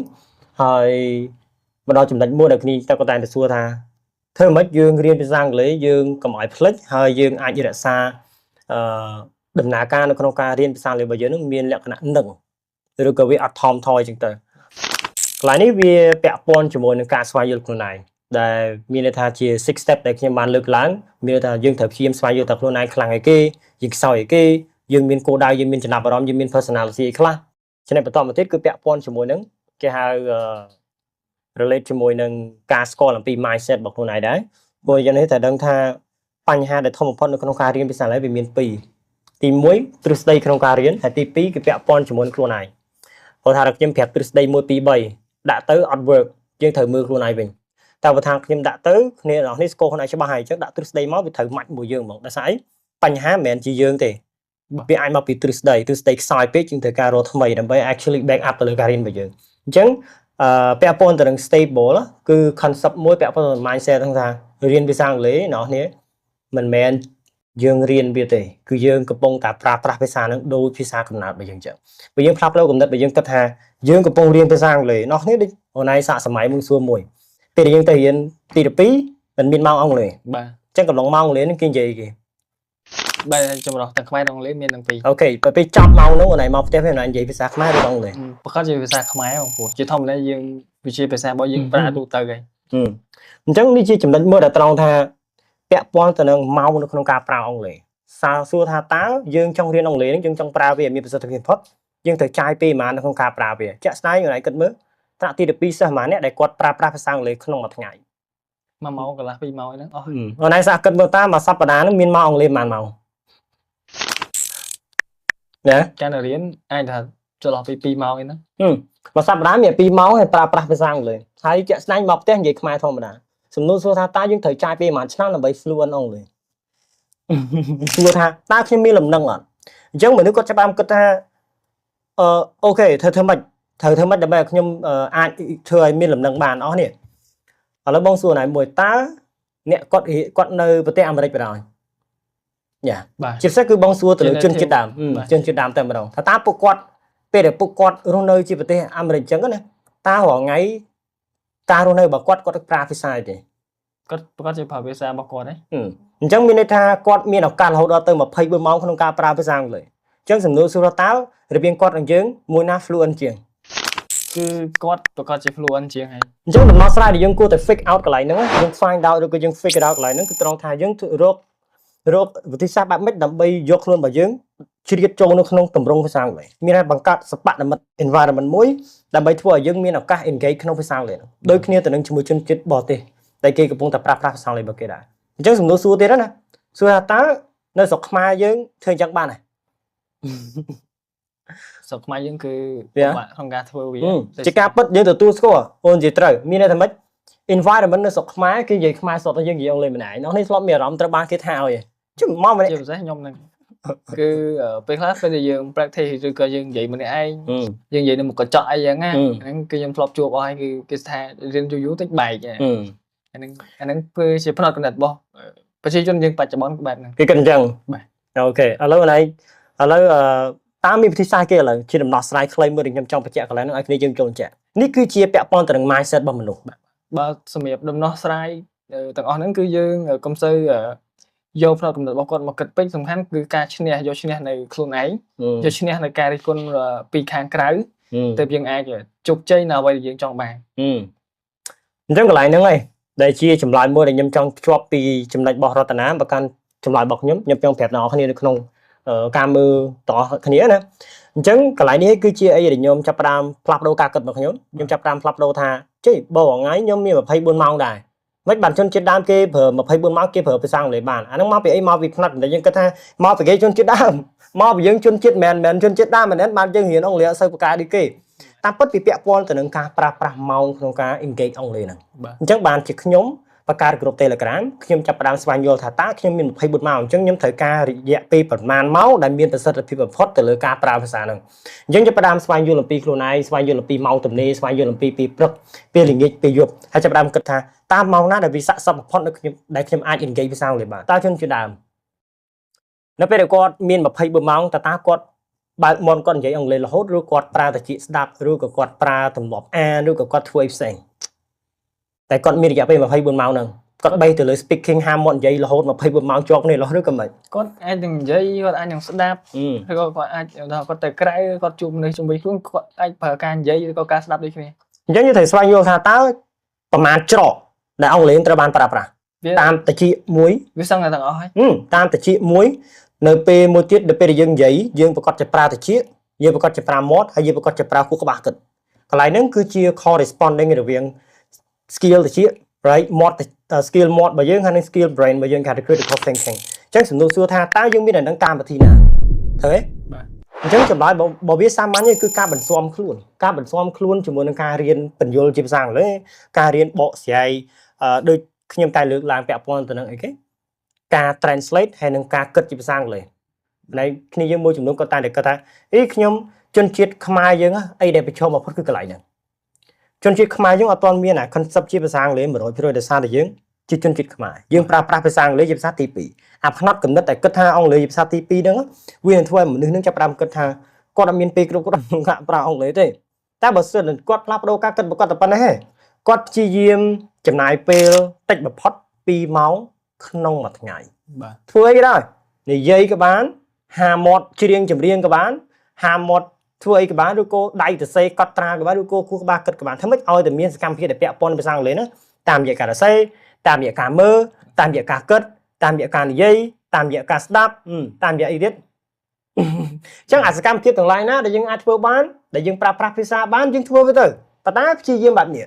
ហើយមកដល់ចំណុចមួយដែលគ្នាតែគាត់តែទៅសួរថាធ្វើម៉េចយើងរៀនភាសាអង់គ្លេសយើងកុំឲ្យភ្លេចហើយយើងអាចរក្សាដំណើរការនៅក្នុងការរៀនភាសាអង់គ្លេសរបស់យើងនឹងមានលក្ខណៈនឹងឬក៏វាអត់ថមថយអញ្ចឹងទៅកន្លែងនេះវាពាក់ព័ន្ធជាមួយនឹងការស្វែងយល់ខ្លួនឯងដែលមានន័យថាជា6 step ដែលខ្ញុំបានលើកឡើងមានន័យថាយើងត្រូវព្យាយាមស្វែងយល់តើខ្លួនឯងខ្លាំងអីគេយើងខ្សោយអីគេយើងមានគោលដៅយើងមានចំណាប់អារម្មណ៍យើងមាន personality អីខ្លះចំណុចបន្តមកទៀតគឺពាក់ព័ន្ធជាមួយនឹងគេហៅrelate ជាមួយនឹងការស្គាល់អំពី mindset របស់ខ្លួនឯងដែរព្រោះយ៉ាងនេះតែដឹងថាបញ្ហាដែលធំបំផុតនៅក្នុងការរៀនភាសាអង់គ្លេសវាមាន2ទី1ទ្រឹស្ដីក្នុងការរៀនហើយទី2គឺពាក់ព័ន្ធជាមួយខ្លួនឯងព្រោះថាខ្ញុំប្រាប់ទ្រឹស្ដី1 2 3ដាក់ទៅអត់ work យើងត្រូវមើលខ្លួនឯងវិញតែបើថាខ្ញុំដាក់ទៅគ្នានរនេះស្គាល់ខ្លួនឯងច្បាស់ហើយអញ្ចឹងដាក់ទ្រឹស្ដីមកវាត្រូវម៉ាច់មួយយើងហ្មងដោយសារអីបញ្ហាមិនមែនជាយើងទេវាអាចមកពីទ្រឹស្ដីខ្សោយពេកជាងត្រូវការរកថ្មីដើម្បី actually back up ទៅលើការរៀនរបស់យើងអញ្ចឹងពាក់ព័ន្ធទៅនឹង stable គឺ concept មួយពាក់ព័ន្ធទៅនឹង mindset ហ្នឹងថារៀនភាសាអង់គ្លេសអ្នកនេះមិនមែនយើងរៀនវាទេគឺយើងកំពុងតែប្រើប្រាស់ភាសាហ្នឹងដូចភាសាកំណើតរបស់យើងអញ្ចឹងបើយើងផ្លាស់ប្ដូរគំនិតបើយើងគិតថាយើងកំពុងរៀនភាសាអង់គ្លេសអ្នកនេះដូចអូនឯងសាកសម័យមួយសួរមួយ ពេលយើងទៅរៀនទី12មិនមានម៉ោងអង់គ្លេស បាទ អញ្ចឹងកំឡុងម៉ោងអង់គ្លេសហ្នឹងគេនិយាយគេ បាទចម្រោះទាំងខ្មែរទាំងអង់គ្លេសមានទាំងពីរ អូខេពេលចប់ម៉ោងហ្នឹងអូនឯងមកផ្ទះពេលអូនឯងនិយាយភាសាខ្មែរឬអង់គ្លេស ប្រកាសជាភាសាខ្មែរបងព្រោះជាធម្មតាយើងវិជាភាសារបស់យើងប្រើទូទៅហើយ អញ្ចឹងនេះជាចំណុចមួយដែលត្រង់ថាពាក់ព័ន្ធទៅនឹងម៉ោងនៅក្នុងការប្រើអង់គ្លេសសួរថាតើយើងចង់រៀនអង់គ្លេសហ្នឹងយើងចង់ប្រើវាឲ្យមានប្រសិទ្ធភាពបំផុតយើងត្រូវចាយពេលប៉ុន្មាននៅក្នុងការប្រើវាជាក់ស្ដែងអូនឯងគិតមើលថ្នាក់ទី12សិស្សប៉ុន្មានអ្នកដែលគាត់ប្រើប្រាស់ភាសាអង់គ្លេសក្នុងមួយថ្ងៃ 1ម៉ោងកន្លះ2ម៉ោងហ្នឹងអស់ អូនឯងសាកគិតមើលតើមួយសប្តាហ៍ហ្នឹងមានម៉ោងអង់គ្លេសប៉ុន្មានម៉ោងណា ការរៀនអាចថាចន្លោះពី2ម៉ោងឯហ្នឹង មួយសប្តាហ៍មាន2ម៉ោងហើយប្រើប្រាស់ភាសាអង់គ្លេសហើយជាក់ស្ដែងមកផ្ទះនិយាយខ្មែរធម្មតាសំណួរសួរថាតើយើងត្រូវចាយពេលប៉ុន្មានឆ្នាំដើម្បី fluent អង់គ្លេស សួរថាតើខ្ញុំមានលំនឹងអត់អញ្ចឹងមនុស្សគាត់ចាប់បានគិតថាអូខេធ្វើម៉េចត្រូវធ្វើម៉េចដើម្បីឲ្យខ្ញុំអាចធ្វើឲ្យមានលំនឹងបានអស់នេះឥឡូវបងសួរណៃមួយតើអ្នកគាត់នៅប្រទេសអាមេរិកបណ្ដោយយ៉ា បាទ ជាពិសេសគឺបងសួរទៅលើជនជាតិដើមជនជាតិដើមតែម្ដងថាតើពួកគាត់ពេលដែលពួកគាត់រស់នៅជាប្រទេសអាមេរិកអញ្ចឹងណាតើរាល់ថ្ងៃការរស់នៅរបស់គាត់ប្រើភាសាអីទេ គាត់ប្រកាសជាប្រើភាសារបស់គាត់ហ្នឹង អញ្ចឹងមានន័យថាគាត់មានឱកាសរហូតដល់ទៅ24ម៉ោងក្នុងការប្រើភាសាអង់គ្លេសអញ្ចឹងសំណួរសួរតើរបៀងគាត់នឹងយើងមួយណា fluent ជាង គឺគាត់ប្រកាសជា fluent ជាងហើយ អញ្ចឹងដំណោះស្រាយដែលយើងគួរតែ fix out កន្លែងហ្នឹងយើង find out ឬក៏យើង figure out កន្លែងហ្នឹងគឺត្រង់ថាយើងរកវិធីសាស្ត្របែបម៉េចដើម្បីយកខ្លួនរបស់យើងជ្រៀតចូលនៅក្នុងទម្រង់ភាសាអង់គ្លេសមានតែបង្កើតសព្វនិមិត្ត environment មួយដើម្បីធ្វើឲ្យយើងមានឱកាស engage ក្នុងភាសាអង់គ្លេសដូចគ្នាទៅនឹងជាមួយជនជាតិបរទេសតែគេកំពុងតែប្រើប្រាស់ភាសាអង់គ្លេសរបស់គេដែរអញ្ចឹងសំណួរសួរទៀតណាសួរថាតើនៅស្រុកខ្មែរយើងធ្វើអញ្ចឹងបានទេ ស្រុកខ្មែរយើងគឺពិបាកក្នុងការធ្វើវា ជាការពិតយើងទទួលស្គាល់អូននិយាយត្រូវមានន័យថាម៉េច environment នៅស្រុកខ្មែរគេនិយាយខ្មែរសុទ្ធតែយើងនិយាយអង់គ្លេសម្នាក់ឯងនេះធ្លាប់មានអារម្មណ៍ត្រូវបានគេថាឲ្យជិះមកម្នាក់ ជាពិសេសខ្ញុំហ្នឹងគឺពេលខ្លះពេលដែលយើង practice ឬក៏យើងនិយាយម្នាក់ឯងយើងនិយាយនៅមុខកញ្ចក់អីចឹងណាហ្នឹងគឺខ្ញុំធ្លាប់ជួបអស់ហើយគឺគេថារៀនយូរតិចបែកអាហ្នឹងគឺជាផ្នត់គំនិតរបស់ប្រជាជនយើងបច្ចុប្បន្នបែបហ្នឹង គេគិតអញ្ចឹង បាទ អូខេឥឡូវតើមានវិធីសាស្ត្រគេឥឡូវជាដំណោះស្រាយខ្លីមួយដែលខ្ញុំចង់បញ្ជាក់កន្លែងហ្នឹងឲ្យគ្នាយើងចូលចាក់នេះគឺជាពាក់ព័ន្ធទៅនឹង mindset របស់មនុស្សបាទ បើសម្រាប់ដំណោះស្រាយទាំងអស់ហ្នឹងគឺយើងកុំសូវយកផ្នត់គំនិតរបស់គាត់មកគិតពេកសំខាន់គឺការឈ្នះយកឈ្នះនៅខ្លួនឯងយកឈ្នះនៅការរិះគន់ពីខាងក្រៅទើបយើងអាចជោគជ័យនៅអ្វីដែលយើងចង់បានអញ្ចឹងកន្លែងហ្នឹងឯងដែលជាចម្លើយមួយដែលខ្ញុំចង់ភ្ជាប់ពីចំណុចរបស់រតនាបើកាន់ចម្លើយរបស់ខ្ញុំចង់ប្រាប់ដល់អ្នកគ្នានៅក្នុងការមើលតោះគ្នាណាអញ្ចឹងកន្លែងនេះគឺជាអីដែលខ្ញុំចាប់ផ្ដើមផ្លាស់ប្ដូរការគិតរបស់ខ្ញុំចាប់ផ្ដើមផ្លាស់ប្ដូរថាចេះបើថ្ងៃខ្ញុំមាន24ម៉ោងដែរមិនបានជនជាតិដើមគេប្រើ24ម៉ោងគេប្រើភាសាអង់គ្លេសបានអាហ្នឹងមកពីអីមកពីផ្នែកដែលយើងគិតថាមកពីគេជនជាតិដើមមកពីយើងជនជាតិមិនជនជាតិដើមមិនបានយើងរៀនអង់គ្លេសអត់សូវប្រកែកដូចគេតាមពិតពីពាក់ព័ន្ធទៅនឹងការប្រើប្រាស់ម៉ោងក្នុងការ engage អង់គ្លេសហ្នឹងអញ្ចឹងបានជាខ្ញុំបង្កើតក្រុម Telegram ខ្ញុំចាប់ផ្ដើមស្វែងយល់ថាតើខ្ញុំមាន24ម៉ោងអញ្ចឹងខ្ញុំត្រូវការរយៈពេលប្រមាណម៉ោងដែលមានប្រសិទ្ធភាពបំផុតទៅលើការប្រើភាសាហ្នឹងអញ្ចឹងចាប់ផ្ដើមស្វែងយល់អំពីខ្លួនឯងស្វែងយល់អំពីម៉ោងទំនេរស្វែងយល់អំពីពេលព្រឹកពេលល្ងាចពេលយប់ហើយចាប់ផ្ដើមគិតថាតើម៉ោងណាដែលវាស័ក្តិសមបំផុតនៅខ្ញុំដែលខ្ញុំអាច engage ភាសាអង់គ្លេសបានតើជនជាដើមនៅពេលដែលគាត់មាន24ម៉ោងតើគាត់បើកមាត់គាត់និយាយអង់គ្លេសរហូតឬគាត់ប្រើតែជាស្ដាប់ឬក៏គាត់ប្រើទម្លាប់អានឬក៏គាត់ធ្វើអីផ្សេងតែគាត់មានរយៈពេល24ម៉ោងហ្នឹងគាត់បីទៅលើ speaking ហាមមាត់និយាយរហូត24ម៉ោងជាប់គ្នារហូតឬក៏មិនគាត់អាចនឹងនិយាយគាត់អាចនឹងស្ដាប់ហើយគាត់អាចគាត់ទៅក្រៅគាត់ជួបមនុស្សជុំវិញខ្លួនគាត់អាចប្រើការនិយាយឬក៏ការស្ដាប់ដូចគ្នាអញ្ចឹងយើងត្រូវស្វែងយល់ថាតើប្រមាណច្រកដែលអង់គ្លេសត្រូវបានប្រើប្រាស់តាមតិចមួយវាសឹងតែទាំងអស់ហើយតាមតិចមួយនៅពេលមួយទៀតដល់ពេលដែលយើងនិយាយយើងប្រកាសជាប្រើតិចយើងប្រកាសជាប្រើមាត់ហើយយើងប្រកាសជាប្រើខួរក្បាលគិតកន្លែងហ្នឹងគឺជា corresponding រវាង skill តិច right មាត់skill មាត់របស់យើងហើយនិង skill brain របស់យើងគេហៅ critical thinking អញ្ចឹងសំណួរសួរថាតើយើងមានអានឹងតាមវិធីណាឃើញទេបាទអញ្ចឹងចម្លើយរបស់វាសាមញ្ញគឺការបន្ស៊ាំខ្លួនជាមួយនឹងការរៀនបញ្យលជាភាសាអង់គ្លេសការរៀនបកស្រាយដូចខ្ញុំតែលើកឡើងពាក់ព័ន្ធទៅនឹងអីគេការ translate ហើយនឹងការគិតជាភាសាអង់គ្លេសណែគ្នាយើងមួយចំនួនគាត់តែគាត់ថាខ្ញុំជនជាតិខ្មែរយើងអីដែលប្រឈមបំផុតគឺកន្លែងហ្នឹងជនជាតិខ្មែរយើងអត់ទាន់មានអា concept ជាភាសាអង់គ្លេស 100% ដោយសារតែយើងជាជនជាតិខ្មែរយើងប្រើប្រាស់ភាសាអង់គ្លេសជាភាសាទី2អាផ្នត់កំណត់តែគិតថាអង់គ្លេសជាភាសាទី2ហ្នឹងវានឹងធ្វើឲ្យមនុស្សនឹងចាប់ផ្ដើមគិតថាគាត់អត់មានពេលគ្រប់គ្រាន់ក្នុងការប្រើអង់គ្លេសទេតែបើសិនគាត់ផ្លាស់ប្ដូរការគិតរបស់គាត់តែប៉ុណ្ណេះទេ គាត់ព្យាយាមចំណាយពេលតិចបំផុត2ម៉ោងក្នុងមួយថ្ងៃ បាទ ធ្វើអីក៏ដោយនិយាយក៏បានហាមាត់ច្រៀងចម្រៀងក៏បានហាមាត់ធ្វើអីក៏បានឬក៏ដៃទៅសេកត់ត្រាក៏បានឬក៏គូក្បាលគិតក៏បានធ្វើម៉េចឲ្យតែមានសកម្មភាពដែលពាក់ព័ន្ធភាសាអង់គ្លេសហ្នឹងតាមរយៈការសរសេរតាមរយៈការមើលតាមរយៈការគិតតាមរយៈការនិយាយតាមរយៈការស្ដាប់តាមរយៈអីទៀត អញ្ចឹងអាសកម្មភាពទាំងឡាយណាដែលយើងអាចធ្វើបានដែលយើងប្រើប្រាស់ភាសាបានយើងធ្វើវាទៅប៉ុន្តែព្យាយាមបែបនេះ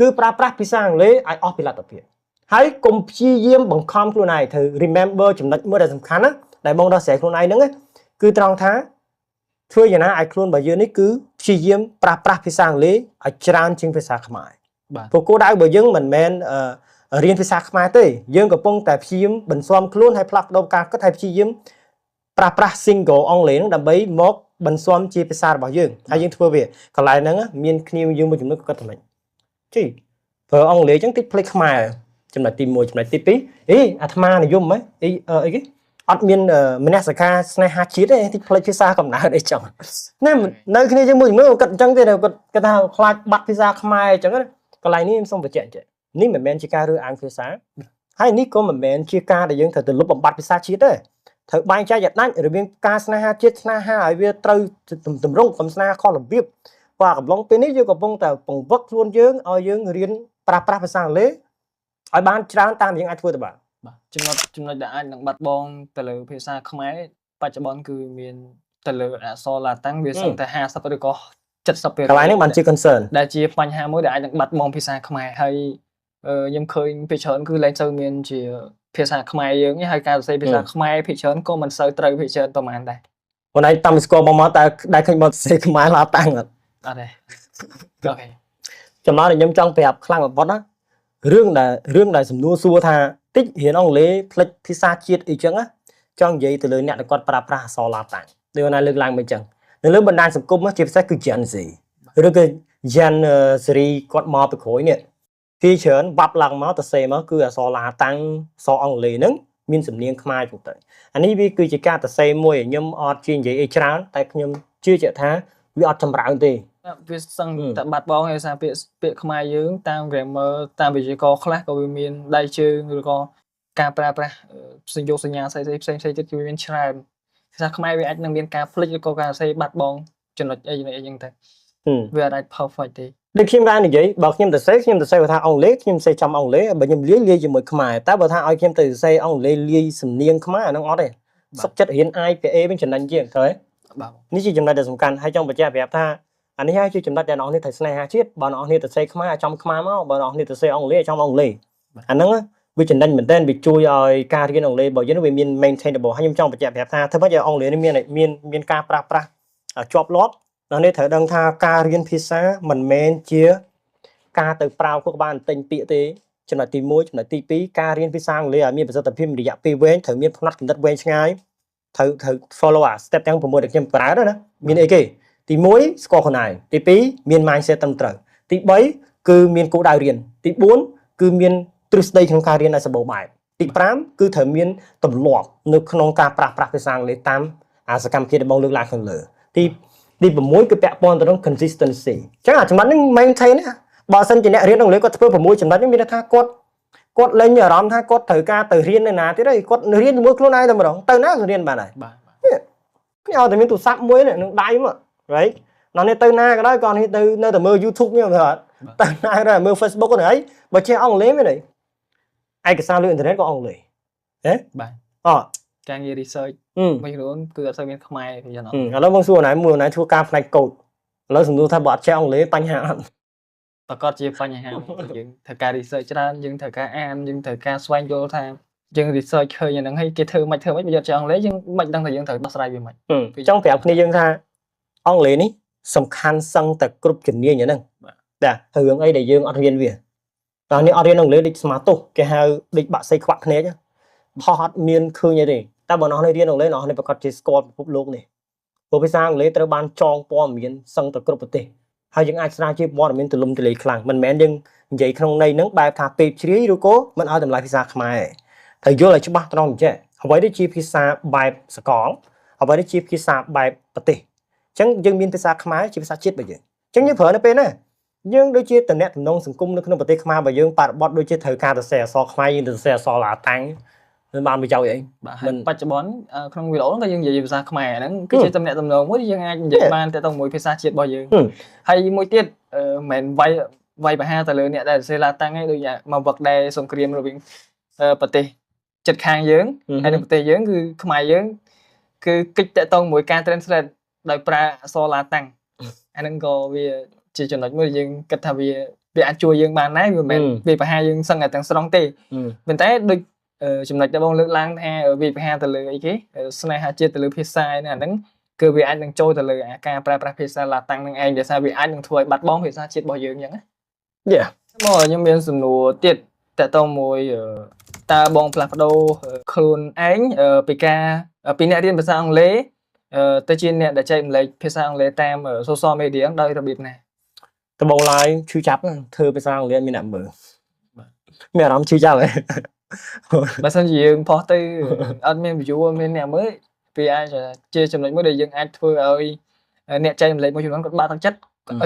គឺប្រើប្រាស់ភាសាអង់គ្លេសឲ្យអស់ពីលទ្ធភាពហើយកុំព្យាយាមបង្ខំខ្លួនឯងត្រូវ remember ចំណុចមួយដែលសំខាន់ណាដែលបងដោះស្រាយខ្លួនឯងហ្នឹងគឺត្រង់ថាធ្វើយ៉ាងណាឲ្យខ្លួនរបស់យើងនេះគឺព្យាយាមប្រើប្រាស់ភាសាអង់គ្លេសឲ្យច្រើនជាងភាសាខ្មែរ បាទ ព្រោះគោលដៅរបស់យើងមិនមែនរៀនភាសាខ្មែរទេយើងកំពុងតែព្យាយាមបន្ស៊ាំខ្លួនឲ្យផ្លាស់ប្ដូរការគិតឲ្យព្យាយាមប្រើប្រាស់ single អង់គ្លេសហ្នឹងដើម្បីមកបន្ស៊ាំជាភាសារបស់យើងហើយយើងធ្វើវាកន្លែងហ្នឹងមានគ្នាយើងមួយចំនួនក៏គិតថាម៉េចជីប្រើអង់គ្លេសអញ្ចឹងតិចភ្លេចខ្មែរចំណុចទី1ចំណុចទី2អីអាត្មានិយមហ៎អីគេអត់មានមនសិការស្នេហាជាតិទេតិចភ្លេចភាសាកំណើតអីចឹងណែនៅគ្នាជាមួយជំនួយគាត់អញ្ចឹងទេគាត់ថាខ្លាចបាត់ភាសាខ្មែរអញ្ចឹងកន្លែងនេះខ្ញុំសូមបញ្ជាក់ចេះនេះមិនមែនជាការរើសអើងភាសាហើយនេះក៏មិនមែនជាការដែលយើងត្រូវទៅលុបបំបាត់ភាសាជាតិទេត្រូវបែងចែកយ៉ាងដាច់រវាងការស្នេហាជាតិស្នេហាឲ្យវាត្រូវតម្រង់កំស្នេហាខុសរបៀបព្រោះកំឡុងពេលនេះយើងកំពុងតែបង្វឹកខ្លួនយើងឲ្យយើងរៀនប្រើប្រាស់ភាសាអង់គ្លេសឲ្យបានច្រើនតាមយើងអាចធ្វើទៅបាន បាទចំណុចដែលអាចនឹងបាត់បង់ទៅលើភាសាខ្មែរបច្ចុប្បន្នគឺមានទៅលើអក្សរឡាតាំងវាសឹងតែ50ឬក៏ 70% កន្លែងនេះបានជា concern ដែលជាបញ្ហាមួយដែលអាចនឹងបាត់បង់ភាសាខ្មែរហើយខ្ញុំឃើញភាគច្រើនគឺលែងសូវមានជាភាសាខ្មែរយើងទេហើយការសរសេរភាសាខ្មែរភាគច្រើនក៏មិនសូវត្រូវភាគច្រើនប្រហែលដែរ ខ្លួនឯងតាមស្គាល់បងមកតែដែលឃើញមកសរសេរខ្មែរឡាតាំងអត់ អត់ទេអូខេ ចំណុចដែលខ្ញុំចង់ប្រាប់ខ្លាំងបំផុតណារឿងដែលសំណួរសួរថាតិចរៀនអង់គ្លេសផ្លេចភាសាជាតិអីចឹងណាចង់និយាយទៅលើអ្នកដែលគាត់ប្រើប្រាស់អក្សរឡាតាំងដូចណាលើកឡើងមកចឹងនៅលើបណ្ដាញសង្គមជាពិសេសគឺ Gen Z ឬក៏ Gen សេរីគាត់មកពីក្រោយនេះពីច្រើនបាប់ឡើងមកទៅសេមកគឺអក្សរឡាតាំងអក្សរអង់គ្លេសហ្នឹងមានសំនៀងខ្មែរចឹងទៅអានេះវាគឺជាការទៅសេមួយខ្ញុំអត់ជានិយាយអីច្រើនតែខ្ញុំជឿជាក់ថាវាអត់ចម្រើនទេ វាសឹងតែបាត់បង់ឯសារពាក្យខ្មែរយើងតាម grammar តាមវិជ្ជាករខ្លះក៏វាមានដៃជើងឬក៏ការប្រើប្រាស់សញ្ញោសញ្ញាផ្សេងទៀតគឺវាមានច្រើនភាសាខ្មែរវាអាចនឹងមានការភ្លេចឬក៏ការសរសេរបាត់បង់ចំណុចអីចឹងទៅវាអាច perfect ទេ ដូចខ្ញុំបាននិយាយបើខ្ញុំទៅសេខ្ញុំទៅសេថាអង់គ្លេសខ្ញុំសេចំអង់គ្លេសបើខ្ញុំលាយជាមួយខ្មែរតែបើថាឲ្យខ្ញុំទៅសេអង់គ្លេសលាយសំនៀងខ្មែរអាហ្នឹងអត់ទេសុខចិត្តរៀន IPA វិញចំណេញជាងត្រូវទេ បាទ នេះជាចំណុចដែលសំខាន់ហើយចង់បញ្ជាក់ប្រាប់ថាអានេះហើយជាចំណុចដែលអ្នកនរនេះត្រូវស្នេហាជាតិបើអ្នកនរនេះទៅសេខ្មែរឲ្យចំខ្មែរមកបើអ្នកនរនេះទៅសេអង់គ្លេសឲ្យចំអង់គ្លេសអាហ្នឹងវាចំណេញមែនទែនវាជួយឲ្យការរៀនអង់គ្លេសរបស់យើងវាមាន maintainable ហើយខ្ញុំចង់បញ្ជាក់ប្រាប់ថាធ្វើម៉េចឲ្យអង់គ្លេសនេះមានការប្រើប្រាស់ជាប់លាប់អ្នកនេះត្រូវដឹងថាការរៀនភាសាមិនមែនជាការទៅប្រើខុសក្បាលទិញពាក្យទេចំណុចទី1ចំណុចទី2ការរៀនភាសាអង់គ្លេសឲ្យមានប្រសិទ្ធភាពរយៈពេលវែងត្រូវមានផ្នត់គំនិតវែងឆ្ងាយត្រូវ follow អា step ទាំង6ដែលខ្ញុំប្រើទៅណាមានអីគេទី1ស្គាល់ខ្លួនឯងទី2មាន mindset ត្រឹមត្រូវទី3គឺមានគោលដៅរៀនទី4គឺមានទ្រឹស្ដីក្នុងការរៀនឲ្យសម្បូរបែបទី5គឺត្រូវមានទម្លាប់នៅក្នុងការប្រើប្រាស់ភាសាអង់គ្លេសតាមអាសកម្មភាពដែលបងលើកឡើងខាងលើទី6គឺពាក់ព័ន្ធទៅនឹង consistency អញ្ចឹងអាចំណុចនេះ maintain ណាបើសិនជាអ្នករៀនអង់គ្លេសគាត់ធ្វើ6ចំណុចនេះមានន័យថាគាត់លែងអារម្មណ៍ថាគាត់ត្រូវការទៅរៀននៅណាទៀតទេគាត់រៀនជាមួយខ្លួនឯងតែម្ដងទៅណាក៏រៀនបានដែរ បាទ ខ្ញុំឲ្យតែមានទូរស័ព្ទមួយនឹងដៃមក right ដល់នេះទៅណាក៏ដោយគាត់នេះទៅនៅតែមើល YouTube ខ្ញុំទៅអត់ទៅណាក៏ដោយមើល Facebook ហ្នឹងហើយបើចេះអង់គ្លេសមែនទេឯកសារលើអ៊ីនធឺណិតក៏អង់គ្លេសហ៎ បាទ អត់ ការងារ research មួយចំនួនគឺអត់សូវមានខ្មែរទេចឹងអត់ ឥឡូវបងសួរណៃមួយណៃធ្វើការផ្នែកកូដឥឡូវសំណួរថាបើអត់ចេះអង់គ្លេសបញ្ហាអត់ ប្រកាសជាបញ្ហាយើងត្រូវការ research ច្រើនយើងត្រូវការអានយើងត្រូវការស្វែងយល់ថាយើង research ឃើញអាហ្នឹងហើយគេធ្វើមិនបើយកចេះអង់គ្លេសយើងមិនដឹងថាយើងត្រូវដោះស្រាយវាមិន ចង់ប្រាប់គ្នាយើងថាអង់គ្លេសនេះសំខាន់សឹងតែគ្រប់ជំនាញហ្នឹងបាទរឿងអីដែលយើងអត់រៀនវាតោះនេះអត់រៀនអង់គ្លេសដូចស្មាទោសគេហៅដូចបាក់សៃខ្វាក់ភ្នែកផុសអត់មានឃើញអីទេតែបើអ្នកនេះរៀនអង់គ្លេសអ្នកនេះប្រកាសជាស្គាល់ពិភពលោកនេះព្រោះភាសាអង់គ្លេសត្រូវបានចងព័ត៌មានសឹងតែគ្រប់ប្រទេសហើយយើងអាចស្រាវជ្រាវព័ត៌មានទូលំទូលាយខ្លាំងមិនមែនយើងនិយាយក្នុងន័យហ្នឹងបែបថាពេកជ្រាយឬក៏មិនឲ្យតម្លៃភាសាខ្មែរត្រូវយល់ឲ្យច្បាស់ត្រង់ចេះអ្វីដែលជាភាសាបែបសកលអ្វីដែលជាភាសាបែបប្រទេសអញ្ចឹងយើងមានភាសាខ្មែរជាភាសាជាតិរបស់យើងអញ្ចឹងយើងប្រើនៅពេលណា dương đôi chia từ nét nông sừng cung nó không bật mà và dương bạn bọt đôi chia thời ca từ xe so khai từ xe so là tăng nên bạn bị giàu vậy បច្ចុប្បន្នក្នុងវីដេអូហ្នឹងក៏យើងនិយាយភាសាខ្មែរហ្នឹងគឺជាតំណែងតំណងមួយយើងអាចនិយាយបានតែទៅមួយភាសាជាតិរបស់យើងហើយមួយទៀតមិនវាយបហាទៅលើអ្នកដែលសេឡាតាំងឯងដូចមកវឹកដែរសង្គ្រាមរវាងប្រទេសចិត្តខាងយើងហើយនៅប្រទេសយើងគឺខ្មែរយើងគឺកិច្ចតទៅមួយការ translate ដោយប្រើអក្សរឡាតាំងអាហ្នឹងក៏វាជាចំណុចមួយយើងគិតថាវាអាចជួយយើងបានដែរវាមិនវាបហាយើងសឹងតែទាំងស្រុងទេប៉ុន្តែដូចចំណុចដែលបងលើកឡើងថាវាបហាទៅលើអីគេស្នេហាជាតិទៅលើភាសាហ្នឹងគឺវាអាចនឹងចូលទៅលើការប្រើប្រាស់ភាសាឡាតាំងនឹងឯងដែលថាវាអាចនឹងធ្វើឲ្យបាត់បង់ភាសាជាតិរបស់យើងអញ្ចឹងណាមកខ្ញុំមានសំណួរទៀតតើតើមួយតើបងផ្លាស់ប្ដូរខ្លួនឯងពីអ្នករៀនភាសាអង់គ្លេសទៅជាអ្នកដែលចែកម្លែកភាសាអង់គ្លេសតាម social media ដោយរបៀបណាតបងឡាយឈឺចាប់ធ្វើភាសាអង់គ្លេសមានអ្នកមើលមានអារម្មណ៍ឈឺចាប់ហ៎បើសិនជាយើងផុសទៅអត់មាន view មានអ្នកមើលវាអាចជាចំណុចមួយដែលយើងអាចធ្វើឲ្យអ្នកចែកម្លែកមួយចំនួនគាត់បាក់ទឹកចិត្ត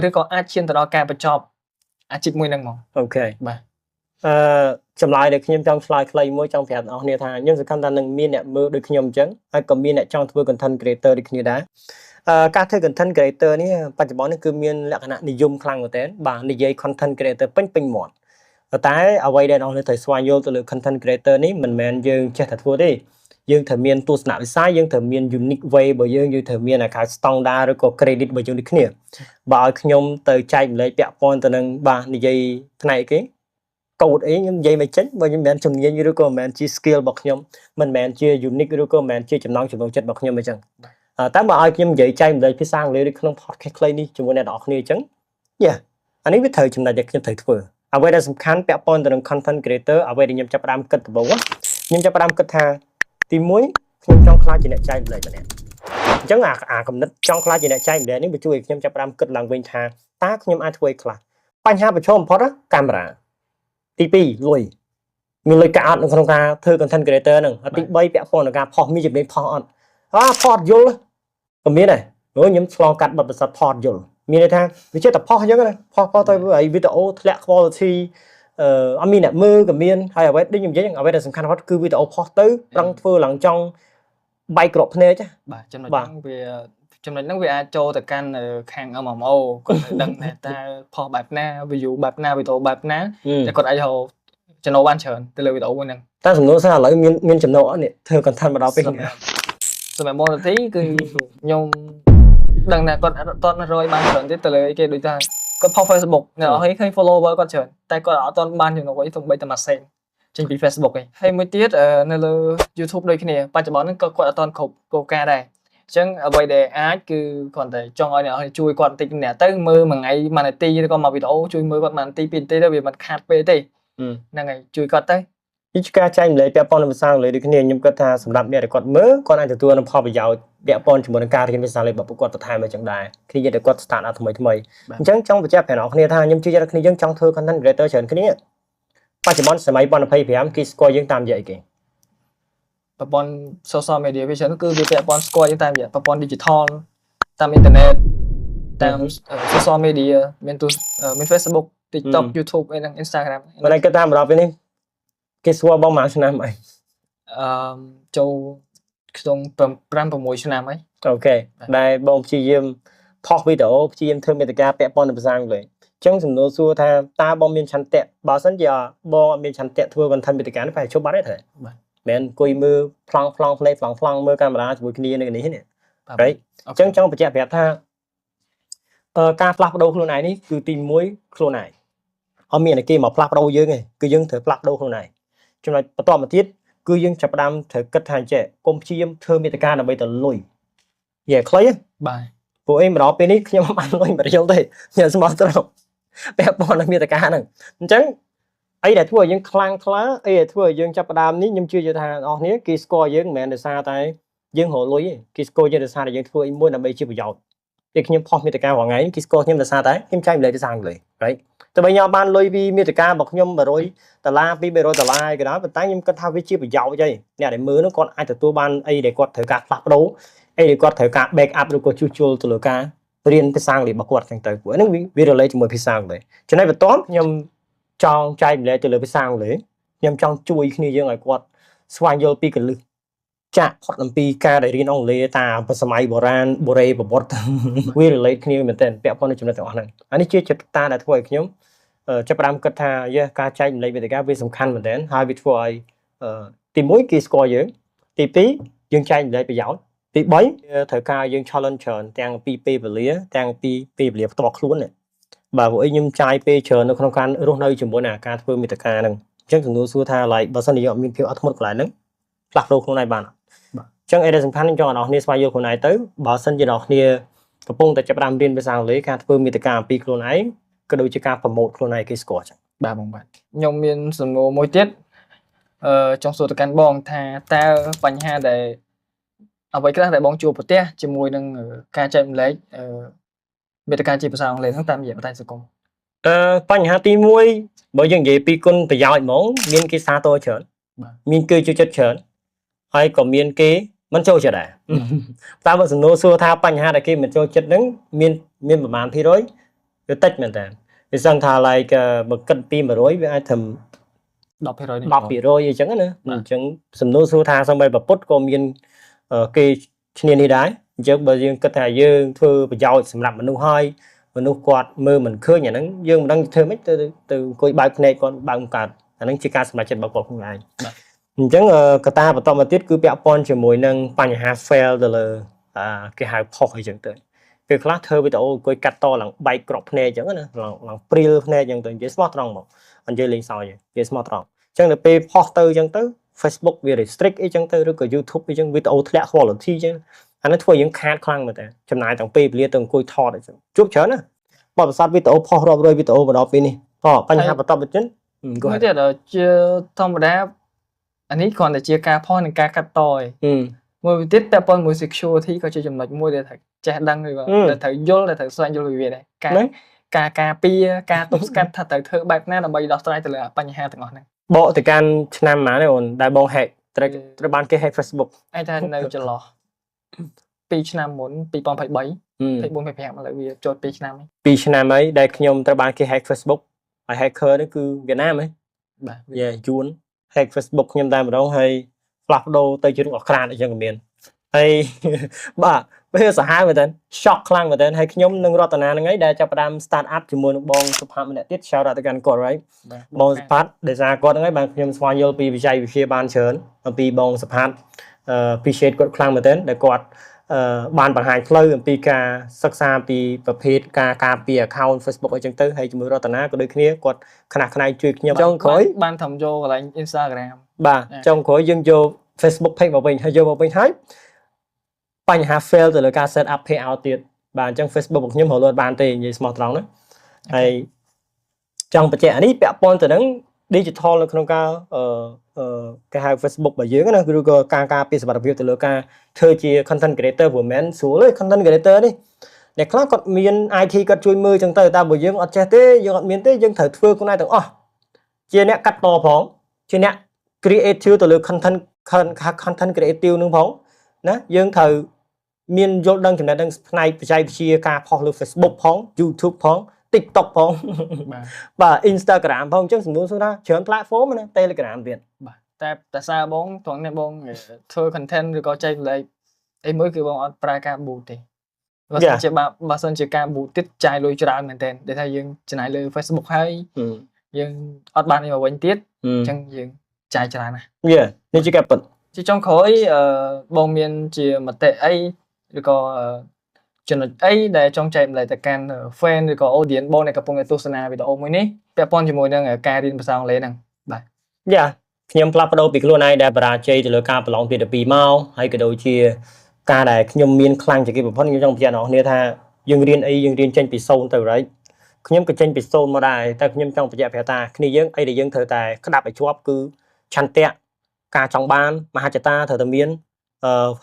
ឬក៏អាចឈានទៅដល់ការបញ្ចប់អាជីពមួយហ្នឹងហ្មងអូខេបាទចម្លើយដែលខ្ញុំចង់ឆ្លើយខ្លីមួយចង់ប្រាប់អ្នកនរគ្នាថាខ្ញុំសង្ឃឹមថានឹងមានអ្នកមើលដូចខ្ញុំអញ្ចឹងហើយក៏មានអ្នកចង់ធ្វើ content creator ដូចគ្នាដែរការធ្វើ content creator នេះបច្ចុប្បន្ននេះគឺមានលក្ខណៈនិយមខ្លាំងមែនទែនបាទនិយាយ content creator ពេញមាត់តែអ្វីដែលអ្នកនរត្រូវស្វែងយល់ទៅលើ content creator នេះមិនមែនយើងចេះតែធ្វើទេយើងត្រូវមានទស្សនវិស័យយើងត្រូវមាន unique way របស់យើងត្រូវមានអាការ standard ឬក៏ credit របស់យើងដូចគ្នាបើឲ្យខ្ញុំទៅចែកម្លែកពាក់ព័ន្ធទៅនឹងបាទនិយាយផ្នែកគេកូដអីខ្ញុំនិយាយមិនចេញបើខ្ញុំមិនមែនជំនាញឬក៏មិនមែនជា skill របស់ខ្ញុំមិនមែនជា unique ឬក៏មិនមែនជាចំណង់ចំណូលចិត្តរបស់ខ្ញុំអញ្ចឹងតែបើឲ្យខ្ញុំនិយាយចែកម្លែកភាសាអង់គ្លេសនៅក្នុង podcast ខ្លីនេះជាមួយអ្នកនរគ្នាអញ្ចឹងអានេះវាត្រូវចំណុចដែលខ្ញុំត្រូវធ្វើអ្វីដែលសំខាន់ពាក់ព័ន្ធទៅនឹង content creator អ្វីដែលខ្ញុំចាប់ផ្ដើមគិតដំបូងខ្ញុំចាប់ផ្ដើមគិតថាទី1ខ្ញុំចង់ខ្លាចជាអ្នកចែកម្លែកម្នាក់អញ្ចឹងអាកំណត់ចង់ខ្លាចជាអ្នកចែកម្លែកនេះវាជួយឲ្យខ្ញុំចាប់ផ្ដើមគិតឡើងវិញថាតើខ្ញុំអាចធ្វើអីខ្លះបញ្ហាប្រឈមបំផុតកាមេរ៉ាទី2លុយមានលុយកាក់អត់នៅក្នុងការធ្វើ content creator ហ្នឹងទី3ពាក់ព័ន្ធនឹងការផុសមានចំណេញផុសអត់ផុសយល់ក៏មានដែរខ្ញុំឆ្លងកាត់បទពិសោធន៍ផុសយល់មានន័យថាវាចេះតែផុសអញ្ចឹងណាផុសទៅវីដេអូធ្លាក់ quality អត់មានអ្នកមើលក៏មានហើយអ្វីដូចខ្ញុំនិយាយអ្វីដែលសំខាន់បំផុតគឺវីដេអូផុសទៅប្រឹងធ្វើឡើងចង់បែកក្របភ្នែកចាបាទចំណុចហ្នឹងវាអាចចូលទៅកាន់ខាង MMO គាត់ដឹងថាផុសបែបណា view បែបណាវីដេអូបែបណាតែគាត់អាចរកចំណូលបានច្រើនទៅលើវីដេអូមួយហ្នឹងតែសំណួរថាឥឡូវមានចំណូលអត់នេះធ្វើ content មកដល់ពេលសម្រាប់មកទីគឺខ្ញុំដឹងថាគាត់អត់រយបានច្រើនទៀតទៅលើគេដូចថាគាត់ផុស Facebook អ្នកនរឃើញ follower គាត់ច្រើនតែគាត់អត់បានចំណូលអីទោះបីតែមួយសេនចេញពី Facebook ឯងហើយមួយទៀតនៅលើ YouTube ដូចគ្នាបច្ចុប្បន្នហ្នឹងក៏គាត់អត់ទាន់គ្រប់គោលការណ៍ដែរអញ្ចឹងអ្វីដែលអាចគឺគ្រាន់តែចង់ឲ្យអ្នកជួយគាត់បន្តិចម្នាក់ទៅមើលមួយថ្ងៃមួយនាទីឬក៏មួយវីដេអូជួយមើលគាត់មួយនាទីពីរនាទីទៅវាមិនខាតពេកទេហ្នឹងហើយជួយគាត់ទៅពីការចែកម្លែកពាក់ព័ន្ធនឹងភាសាអង់គ្លេសដូចគ្នាខ្ញុំគិតថាសម្រាប់អ្នកដែលគាត់មើលគាត់អាចទទួលនឹងផលប្រយោជន៍ពាក់ព័ន្ធជាមួយនឹងការរៀនភាសាអង់គ្លេសរបស់ពួកគាត់បន្ថែមអញ្ចឹងដែរគ្នាដែលគាត់ start up ថ្មីអញ្ចឹងចង់បញ្ជាក់ប្រាប់អ្នកនរគ្នាថាខ្ញុំជឿថាគ្នាយើងចង់ធ្វើ content creator ច្រើនគ្នាបច្ចុប្បន្នសម័យ2025គេស្គាល់យើងតាមរយៈអីគេប្រព័ន្ធ social media វាច្រើនគឺវាពាក់ព័ន្ធស្គាល់យើងតាមរយៈប្រព័ន្ធ digital តាមអ៊ីនធឺណិតតាម social media មាន Facebook TikTok YouTube អីហ្នឹង Instagram មិនឯងគិតថាមកដល់ពេលនេះគេស្គាល់បងមួយឆ្នាំអីចូលក្នុង5-6ឆ្នាំហើយអូខេដែលបងព្យាយាមផុសវីដេអូព្យាយាមធ្វើមេតិកាពាក់ព័ន្ធនឹងភាសាអង់គ្លេសអញ្ចឹងសំណួរសួរថាតើបងមានឆន្ទៈបើសិនជាបងអត់មានឆន្ទៈធ្វើ content មេតិកានេះប្រហែលជប់បាត់ទេបាទមែនអង្គុយមើលប្លង់ភ្នែកប្លង់មើលកាមេរ៉ាជាមួយគ្នានៅនេះហ៎បាទអញ្ចឹងចង់បញ្ជាក់ប្រាប់ថាការផ្លាស់ប្ដូរខ្លួនឯងនេះគឺទី1ខ្លួនឯងអត់មានតែគេមកផ្លាស់ប្ដូរយើងទេគឺយើងត្រូវផ្លាស់ប្ដូរខ្លួនឯងចំណុចបន្តមកទៀតគឺយើងចាប់ផ្ដើមត្រូវគិតថាចេះកុំព្យាយាមធ្វើមេតិកាដើម្បីទៅលុយយេខ្លីបាទពួកអីមកដល់ពេលនេះខ្ញុំមិនបានលុយ1រៀលទេខ្ញុំស្មោះត្រង់ពាក់ព័ន្ធនឹងមេតិកាហ្នឹងអញ្ចឹងអីដែលធ្វើឲ្យយើងខ្លាំងខ្លាអីដែលធ្វើឲ្យយើងចាប់ផ្ដើមនេះខ្ញុំជឿថាអ្នកនរគ្នាគេស្គាល់យើងមិនមែនដោយសារតែយើងរកលុយទេគេស្គាល់យើងដោយសារតែយើងធ្វើអីមួយដើម្បីជាប្រយោជន៍តែខ្ញុំផុសមេតិការាល់ថ្ងៃគេស្គាល់ខ្ញុំដោយសារតែខ្ញុំចែកម្លែកភាសាអង់គ្លេស right តែបើខ្ញុំបានលុយពីមេតិការបស់ខ្ញុំ$100 $200$300ក៏ដោយប៉ុន្តែខ្ញុំគិតថាវាជាប្រយោជន៍អីអ្នកដែលមើលនោះគាត់អាចទទួលបានអីដែលគាត់ត្រូវការផ្លាស់ប្ដូរអីដែលគាត់ត្រូវការ back up ឬក៏ជួសជុលទៅលើការ រៀនភាសាអង់គ្លេសរបស់គាត់ចឹងទៅព្រោះហ្នឹងវា relate ជាមួយភាសាអង់គ្លេសចំណែកបន្ទាប់ខ្ញុំចង់ចែកម្លែកទៅលើភាសាអង់គ្លេសខ្ញុំចង់ជួយគ្នាយើងឲ្យគាត់ស្វែងយល់ពីកលឹះចាក់ផុតអំពីការដែលរៀនអង់គ្លេសតាមសម័យបុរាណបុរេប្រវត្តិវា relate គ្នាមែនទែនពាក់ព័ន្ធនឹងចំណុចទាំងអស់ហ្នឹងអានេះជាចិត្តតាដែលធ្វើឲ្យខ្ញុំចាប់ផ្ដើមគិតថាការចែកម្លែកវេទិកាវាសំខាន់មែនទែនហើយវាធ្វើឲ្យទី1គេស្គាល់យើងទី2យើងចែកម្លែកប្រយោជន៍ទី3ត្រូវការយើង challenge ច្រើនទាំងពីពេលវេលាទាំងពីពេលវេលាផ្ទាល់ខ្លួនបាទព្រោះខ្ញុំចាយពេលច្រើននៅក្នុងការរស់នៅជាមួយនឹងការធ្វើមេត្តាហ្នឹងអញ្ចឹងសំណួរសួរថា like បើសិនជាយើងអត់មានភាពអត់ធ្មត់កន្លែងហ្នឹងផ្លាស់ប្ដូរខ្លួនឯងបានអញ្ចឹងឯដែលសំខាន់ខ្ញុំចង់ឲ្យអ្នកគ្នាស្វែងយល់ខ្លួនឯងទៅបើសិនជាអ្នកគ្នាកំពុងតែចាប់ផ្ដើមរៀនភាសាអង់គ្លេសការធ្វើមេត្តាអំពីខ្លួនឯងក៏ដូចជាការ promote ខ្លួនឯងគេស្គាល់ចឹងបាទបងបាទខ្ញុំមានសំណួរមួយទៀតចង់សួរទៅកាន់បងថាតើបញ្ហាដែលអ្វីខ្លះដែលបងជួបប្រទះជាមួយនឹងការចែកម្លែកមេត្តាជាភាសាអង់គ្លេសហ្នឹងតាមរយៈបណ្ដាញសង្គមបញ្ហាទី1បើយើងនិយាយពីគុណប្រយោជន៍ហ្មងមានគេសាទរច្រើនមានគេចូលចិត្តច្រើនហើយក៏មានគេមិនចូលចិត្តដែរតើបើសំណួរសួរថាបញ្ហាដែលគេមិនចូលចិត្តហ្នឹងមានប្រមាណភាគរយវាតិចមែនតើវាសឹងថា like បើគិតពី100វាអាចត្រឹម10%អីចឹងណាអញ្ចឹងសំណួរសួរថាសំបីប្រពុតក៏មានគេឈ្នានេះដែរអញ្ចឹងបើយើងគិតថាយើងធ្វើប្រយោជន៍សម្រាប់មនុស្សហើយមនុស្សគាត់មើលមិនឃើញអាហ្នឹងយើងមិនដឹងធ្វើម៉េចទៅអង្គុយបើកភ្នែកគាត់បើកកើតអាហ្នឹងជាការសម្រេចចិត្តរបស់គាត់ខ្លួនឯងអញ្ចឹងកត្តាបន្តមកទៀតគឺពាក់ព័ន្ធជាមួយនឹងបញ្ហា fail ទៅលើគេហៅផុសអីចឹងទៅពេលខ្លះធ្វើវីដេអូអង្គុយកាត់តឡើងបែកក្របភ្នែកអញ្ចឹងណាឡើងព្រាលភ្នែកអញ្ចឹងទៅនិយាយស្មោះត្រង់មកអញ្ចឹងលេងសើចនិយាយស្មោះត្រង់អញ្ចឹងទៅពេលផុសទៅអញ្ចឹងទៅ Facebook វា restrict អីចឹងទៅឬក៏ YouTube អីចឹងវីដេអូធ្លាក់ quality អញ្ចឹងអានេះធ្វើយើងខាតខ្លាំងមែនតើចំណាយទាំងពេលវេលាទៅអង្គុយថតអីចឹងជួបច្រើនណាបទពិសោធន៍វីដេអូផុសរាប់រយវីដេអូមកដល់ពេលនេះបញ្ហាបន្តមកទៀតមួយទៀតជាធម្មតាអានេះគ្រាន់តែជាការផុសនិងការកាត់តឯងមួយទៀតតែប៉ុនមួយ security ក៏ជាចំណុចមួយដែលត្រូវចេះដឹងឬក៏ដែលត្រូវយល់ដែលត្រូវស្វែងយល់ពីវាដែរការពារការទប់ស្កាត់ថាត្រូវធ្វើបែបណាដើម្បីដោះស្រាយទៅលើបញ្ហាទាំងអស់ហ្នឹងបកទៅកាន់ឆ្នាំណាទេអូនដែលបង hack ត្រូវបានគេ hack Facebook ឯថានៅចន្លោះ2ឆ្នាំមុន2023 24 25ឥឡូវវាចូល2ឆ្នាំហើយ2ឆ្នាំហើយដែលខ្ញុំត្រូវបានគេ hack Facebook ហើយ hacker នេះគឺវៀតណាមហ៎បាទយួន hack Facebook ខ្ញុំតែម្ដងហើយផ្លាស់ប្ដូរទៅជារូបអក្សរអញ្ចឹងក៏មានហើយបាទវាសាហាវមែនតើ shock ខ្លាំងមែនតើហើយខ្ញុំនឹងរតនាហ្នឹងឯងដែលចាប់ផ្ដើម start up ជាមួយនឹងបងសុផាតម្នាក់ទៀត shout out ទៅកាន់គាត់ហើយបងសុផាតដែលសារគាត់ហ្នឹងឯងបានខ្ញុំស្វែងយល់ពីវិស័យវិទ្យាបានច្រើនអំពីបងសុផាតappreciate គាត់ខ្លាំងមែនតើដែលគាត់បានបង្ហាញផ្លូវអំពីការសិក្សាពីប្រភេទការពារ account Facebook អីចឹងទៅហើយជាមួយរតនាក៏ដូចគ្នាគាត់ខ្នះខ្នែងជួយខ្ញុំចុងក្រោយបានធ្វើយកកន្លែង Instagram បាទចុងក្រោយយើងយក Facebook page មកវិញហើយយកមកវិញហើយបញ្ហា fail ទៅលើការ set up payout ទៀតបាទអញ្ចឹង Facebook របស់ខ្ញុំរលត់បានទេនិយាយស្មោះត្រង់ណាហើយចង់បញ្ជាក់នេះពាក់ព័ន្ធទៅនឹង digital នៅក្នុងការគេហៅ Facebook របស់យើងណាឬក៏ការពារសុវត្ថិភាពទៅលើការធ្វើជា content creator ព្រោះមិនស្រួលទេ content creator នេះអ្នកខ្លះគាត់មាន IT គាត់ជួយមើលចឹងទៅតែបើយើងអត់ចេះទេយើងអត់មានទេយើងត្រូវធ្វើខ្លួនឯងទាំងអស់ជាអ្នកកាត់តផងជាអ្នក creative ទៅលើ content creative នឹងផងណាយើងត្រូវមានយល់ដឹងចំណេះដឹងផ្នែកបច្ចេកវិទ្យាការផុសលើ Facebook ផង YouTube ផង TikTok ផងបាទ Instagram ផងអញ្ចឹងសំណួរសួរថាច្រើន platform ណា Telegram ទៀតបាទតែសារបងត្រង់នេះបងធ្វើ content ឬក៏ចែកម្លែកអីមួយគឺបងអត់ប្រើការ boot ទេបើសិនជាការ boot ទៀតចាយលុយច្រើនមែនតើដែលថាយើងចំណាយលើ Facebook ហើយយើងអត់បានអីមកវិញទៀតអញ្ចឹងយើងចាយច្រើនណាស់នេះជាការពិតជាចុងក្រោយបងមានជាមតិអីឬក៏ចំណុចអីដែលចង់ចែកម្លែកទៅកាន់ fan ឬក៏ audience បងដែលកំពុងតែទស្សនាវីដេអូមួយនេះពាក់ព័ន្ធជាមួយនឹងការរៀនភាសាអង់គ្លេសហ្នឹងបាទខ្ញុំផ្លាស់ប្ដូរពីខ្លួនឯងដែលបរាជ័យទៅលើការប្រឡងទី12មកហើយក៏ដូចជាការដែលខ្ញុំមានខ្លាំងជាងគេបំផុតខ្ញុំចង់បញ្ជាក់ដល់អ្នកថាយើងរៀនអីយើងរៀនចេញពី0ទៅrightខ្ញុំក៏ចេញពី0មកដែរតែខ្ញុំចង់បញ្ជាក់ប្រាប់ថាគ្នាយើងអីដែលយើងត្រូវតែក្តាប់ឲ្យជាប់គឺឆន្ទៈការចង់បានមហិច្ឆតាត្រូវតែមាន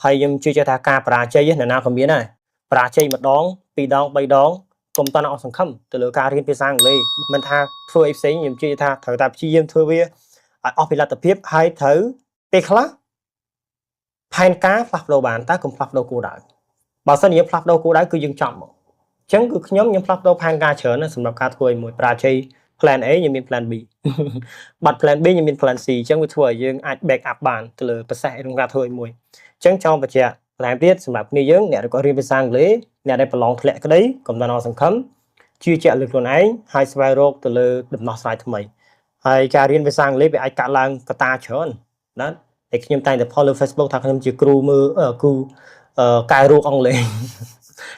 ហើយខ្ញុំជឿជាក់ថាការបរាជ័យណាក៏មានដែរបរាជ័យម្ដង2ដង3ដងកុំតន់អស់សង្ឃឹមទៅលើការរៀនភាសាអង់គ្លេសមិនថាធ្វើអីផ្សេងខ្ញុំជឿថាត្រូវតែព្យាយាមធ្វើវាឲ្យអស់ពីលទ្ធភាពហើយត្រូវពេលខ្លះផែនការផ្លាស់ប្ដូរបានតែកុំផ្លាស់ប្ដូរគោលដៅបើសិនជាផ្លាស់ប្ដូរគោលដៅគឺយើងចប់មក ចឹងគឺខ្ញុំផ្លាស់ប្ដូរផែនការច្រើនណាស់សម្រាប់ការធ្វើឲ្យមួយប្រាជ័យ plan A ខ្ញុំមាន plan B បាត់ plan B ខ្ញុំមាន plan C ចឹងវាធ្វើឲ្យយើងអាច back up បានទៅលើប្រសាសន៍ក្នុងការធ្វើឲ្យមួយចឹងចង់បញ្ជាក់បន្ថែមទៀតសម្រាប់គ្នាយើងអ្នកដែលគាត់រៀនភាសាអង់គ្លេសអ្នកដែលប្រឡងធ្លាក់ក្តីកុំដល់សង្ឃឹមជឿជាក់លើខ្លួនឯងហើយស្វែងរកទៅលើដំណោះស្រាយថ្មីហើយការរៀនភាសាអង់គ្លេសវាអាចកាត់ឡើងកត្តាច្រើនណាតែខ្ញុំតែងតែ follow Facebook ថាខ្ញុំជាគ្រូមើលគ្រូកែរូបអង់គ្លេស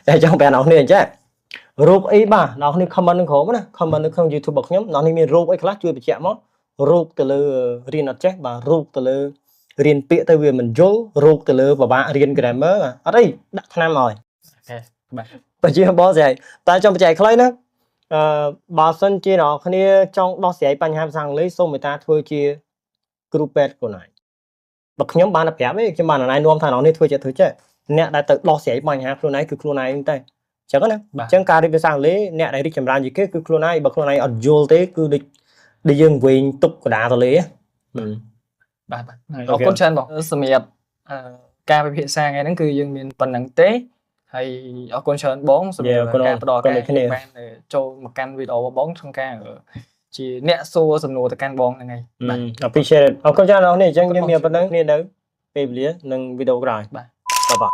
តែចង់ប្រាប់អ្នកគ្នាអញ្ចឹងរូបអីបាទអ្នកគ្នា comment នឹងក្រោមណា comment នៅក្នុង YouTube របស់ខ្ញុំអ្នកនេះមានរូបអីខ្លះជួយបញ្ជាក់មករូបទៅលើរៀនអត់ចេះបាទរូបទៅលើរៀនពាក្យទៅវាមិនយល់រូបទៅលើពិបាករៀន grammar អត់អីដាក់ថ្នាំឲ្យ អូខេបាទ បញ្ជាបោះស្រាយតែចង់បញ្ជាក់ខ្លីណាបើសិនជាអ្នកគ្នាចង់ដោះស្រាយបញ្ហាភាសាអង់គ្លេសសូមមេត្តាធ្វើជាគ្រូពេទ្យខ្លួនឯងបើខ្ញុំបានប្រាប់ទេខ្ញុំបានណែនាំថាអ្នកនេះធ្វើចេះអ្នកដែលទៅដោះស្រាយបញ្ហាខ្លួនឯងគឺខ្លួនឯងតែចឹងណាអញ្ចឹងការរៀនភាសាអង់គ្លេសអ្នកដែលរីកចម្រើនជាងគេគឺខ្លួនឯងបើខ្លួនឯងអត់យល់ទេគឺដូចយើងវិញទុកកដាទលេ បាទអរគុណច្រើនបងសម្រាប់ការពិភាក្សាថ្ងៃហ្នឹងគឺយើងមានប៉ុណ្្នឹងទេហើយអរគុណច្រើនបងសម្រាប់ការផ្ដល់ការបានចូលមកកាន់វីដេអូរបស់បងក្នុងការជាអ្នកសួរសំណួរទៅកាន់បងហ្នឹងហើយបាទ appreciate អរគុណច្រើនអ្នកនេះអញ្ចឹងយើងមានប៉ុណ្្នឹងគ្នានៅពេលវេលានិងវីដេអូក្រោយបាទ